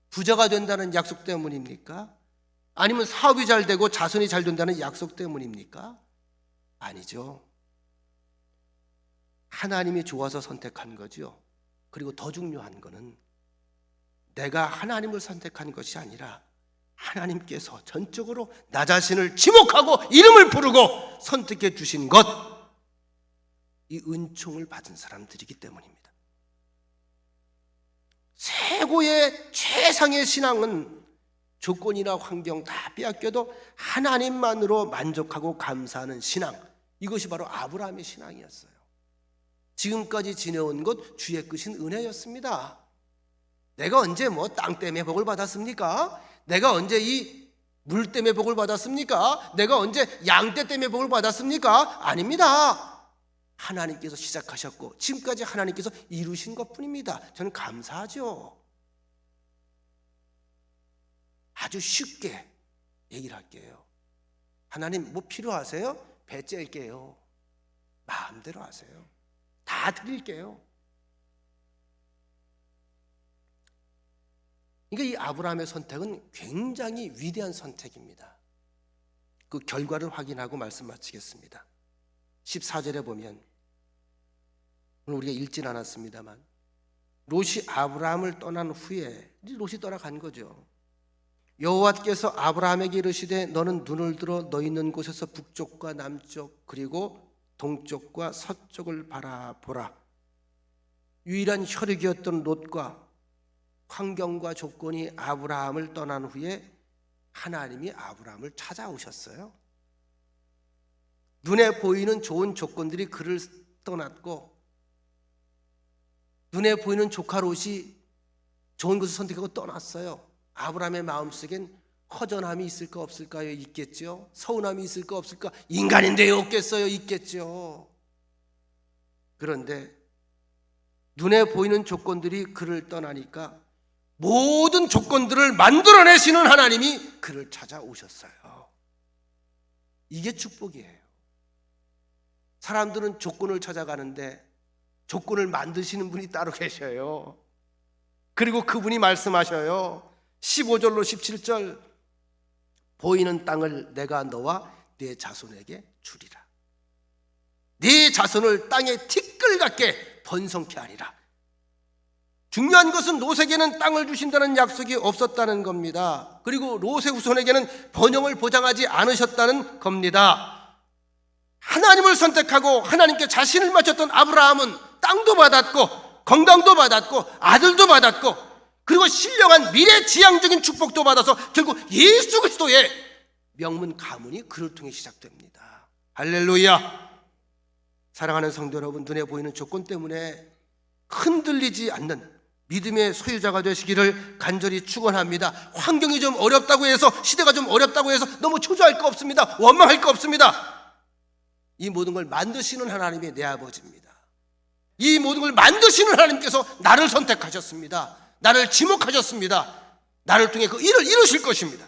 부자가 된다는 약속 때문입니까? 아니면 사업이 잘 되고 자손이 잘 된다는 약속 때문입니까? 아니죠. 하나님이 좋아서 선택한 거죠. 그리고 더 중요한 거는 내가 하나님을 선택한 것이 아니라 하나님께서 전적으로 나 자신을 지목하고 이름을 부르고 선택해 주신 것, 이 은총을 받은 사람들이기 때문입니다. 최고의 최상의 신앙은 조건이나 환경 다 빼앗겨도 하나님만으로 만족하고 감사하는 신앙, 이것이 바로 아브라함의 신앙이었어요. 지금까지 지내온 것 주의 끝인 은혜였습니다. 내가 언제 뭐 땅 때문에 복을 받았습니까? 내가 언제 이 물 때문에 복을 받았습니까? 내가 언제 양떼 때문에 복을 받았습니까? 아닙니다. 하나님께서 시작하셨고 지금까지 하나님께서 이루신 것뿐입니다. 저는 감사하죠. 아주 쉽게 얘기를 할게요. 하나님 뭐 필요하세요? 배 짤게요. 마음대로 하세요. 다 드릴게요. 그러니까 이 아브라함의 선택은 굉장히 위대한 선택입니다. 그 결과를 확인하고 말씀 마치겠습니다. 14절에 보면, 오늘 우리가 읽진 않았습니다만, 롯이 아브라함을 떠난 후에 롯이 떠나간 거죠. 여호와께서 아브라함에게 이르시되 너는 눈을 들어 너 있는 곳에서 북쪽과 남쪽 그리고 동쪽과 서쪽을 바라보라. 유일한 혈육이었던 롯과 환경과 조건이 아브라함을 떠난 후에 하나님이 아브라함을 찾아오셨어요. 눈에 보이는 좋은 조건들이 그를 떠났고, 눈에 보이는 조카 롯이 좋은 것을 선택하고 떠났어요. 아브라함의 마음속엔 허전함이 있을까 없을까요? 있겠죠. 서운함이 있을까 없을까? 인간인데 없겠어요? 있겠죠. 그런데 눈에 보이는 조건들이 그를 떠나니까 모든 조건들을 만들어내시는 하나님이 그를 찾아오셨어요. 이게 축복이에요. 사람들은 조건을 찾아가는데 조건을 만드시는 분이 따로 계셔요. 그리고 그분이 말씀하셔요. 15절로 17절, 보이는 땅을 내가 너와 네 자손에게 주리라. 네 자손을 땅에 티끌같게 번성케 하리라. 중요한 것은 롯에게는 땅을 주신다는 약속이 없었다는 겁니다. 그리고 롯의 후손에게는 번영을 보장하지 않으셨다는 겁니다. 하나님을 선택하고 하나님께 자신을 바쳤던 아브라함은 땅도 받았고 건강도 받았고 아들도 받았고 그리고 신령한 미래지향적인 축복도 받아서 결국 예수 그리스도의 명문 가문이 그를 통해 시작됩니다. 할렐루야. 사랑하는 성도 여러분, 눈에 보이는 조건 때문에 흔들리지 않는 믿음의 소유자가 되시기를 간절히 축원합니다. 환경이 좀 어렵다고 해서, 시대가 좀 어렵다고 해서 너무 초조할 거 없습니다. 원망할 거 없습니다. 이 모든 걸 만드시는 하나님이 내 아버지입니다. 이 모든 걸 만드시는 하나님께서 나를 선택하셨습니다. 나를 지목하셨습니다. 나를 통해 그 일을 이루실 것입니다.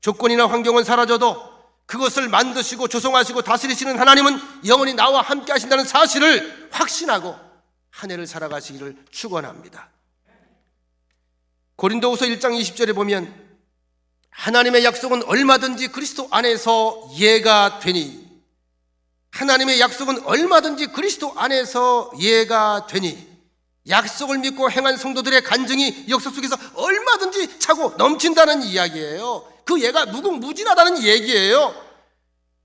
조건이나 환경은 사라져도 그것을 만드시고 조성하시고 다스리시는 하나님은 영원히 나와 함께 하신다는 사실을 확신하고 한 해를 살아가시기를 축원합니다. 고린도후서 1장 20절에 보면 하나님의 약속은 얼마든지 그리스도 안에서 예가 되니, 하나님의 약속은 얼마든지 그리스도 안에서 예가 되니, 약속을 믿고 행한 성도들의 간증이 역사 속에서 얼마든지 차고 넘친다는 이야기예요. 그 예가 무궁무진하다는 얘기예요.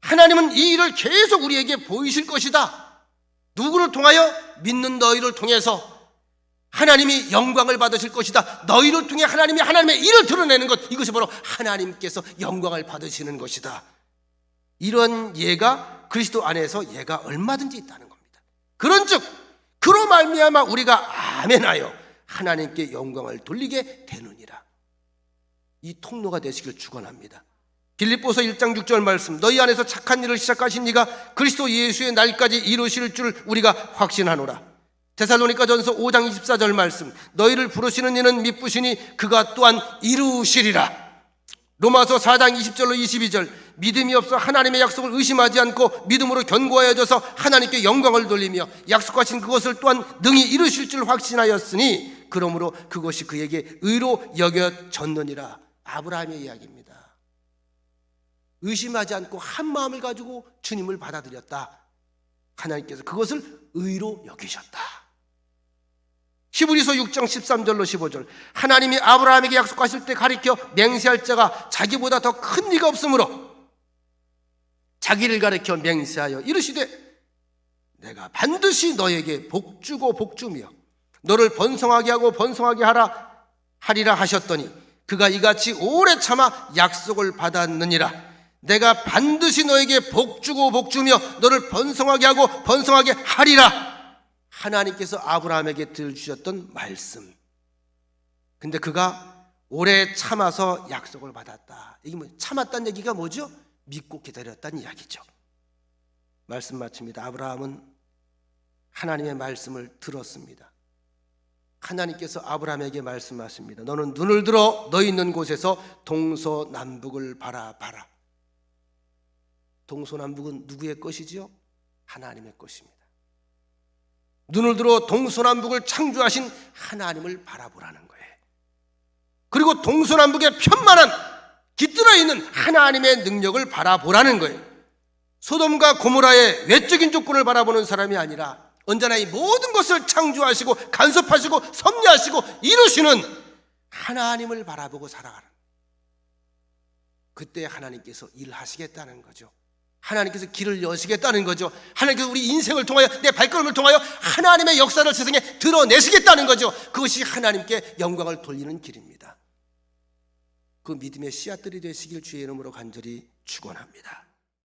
하나님은 이 일을 계속 우리에게 보이실 것이다. 누구를 통하여? 믿는 너희를 통해서 하나님이 영광을 받으실 것이다. 너희를 통해 하나님이 하나님의 일을 드러내는 것, 이것이 바로 하나님께서 영광을 받으시는 것이다. 이런 예가 그리스도 안에서 예가 얼마든지 있다는 겁니다. 그런즉 그로 말미암아 우리가 아멘하여 하나님께 영광을 돌리게 되느니라. 이 통로가 되시길 축원합니다. 빌립보서 1장 6절 말씀, 너희 안에서 착한 일을 시작하신 이가 그리스도 예수의 날까지 이루실 줄 우리가 확신하노라. 데살로니가전서 5장 24절 말씀, 너희를 부르시는 이는 미쁘시니 그가 또한 이루시리라. 로마서 4장 20절로 22절, 믿음이 없어 하나님의 약속을 의심하지 않고 믿음으로 견고하여져서 하나님께 영광을 돌리며 약속하신 그것을 또한 능히 이루실 줄 확신하였으니 그러므로 그것이 그에게 의로 여겨졌느니라. 아브라함의 이야기입니다. 의심하지 않고 한 마음을 가지고 주님을 받아들였다. 하나님께서 그것을 의로 여기셨다. 히브리서 6장 13절로 15절, 하나님이 아브라함에게 약속하실 때 가리켜 맹세할 자가 자기보다 더 큰 이가 없으므로 자기를 가리켜 맹세하여 이르시되 내가 반드시 너에게 복주고 복주며 너를 번성하게 하고 번성하게 하리라 하셨더니 그가 이같이 오래 참아 약속을 받았느니라. 내가 반드시 너에게 복주고 복주며 너를 번성하게 하고 번성하게 하리라. 하나님께서 아브라함에게 들으셨던 말씀. 근데 그가 오래 참아서 약속을 받았다. 이게 뭐 참았다는 얘기가 뭐죠? 믿고 기다렸다는 이야기죠. 말씀 마칩니다. 아브라함은 하나님의 말씀을 들었습니다. 하나님께서 아브라함에게 말씀하십니다. 너는 눈을 들어 너 있는 곳에서 동서남북을 바라봐라. 동서남북은 누구의 것이지요? 하나님의 것입니다. 눈을 들어 동서남북을 창조하신 하나님을 바라보라는 거예요. 그리고 동서남북에 편만한 깃들어 있는 하나님의 능력을 바라보라는 거예요. 소돔과 고모라의 외적인 조건을 바라보는 사람이 아니라 언제나 이 모든 것을 창조하시고 간섭하시고 섭리하시고 이루시는 하나님을 바라보고 살아가는, 그때 하나님께서 일하시겠다는 거죠. 하나님께서 길을 여시겠다는 거죠. 하나님께서 우리 인생을 통하여, 내 발걸음을 통하여 하나님의 역사를 세상에 드러내시겠다는 거죠. 그것이 하나님께 영광을 돌리는 길입니다. 그 믿음의 씨앗들이 되시길 주의 이름으로 간절히 축원합니다.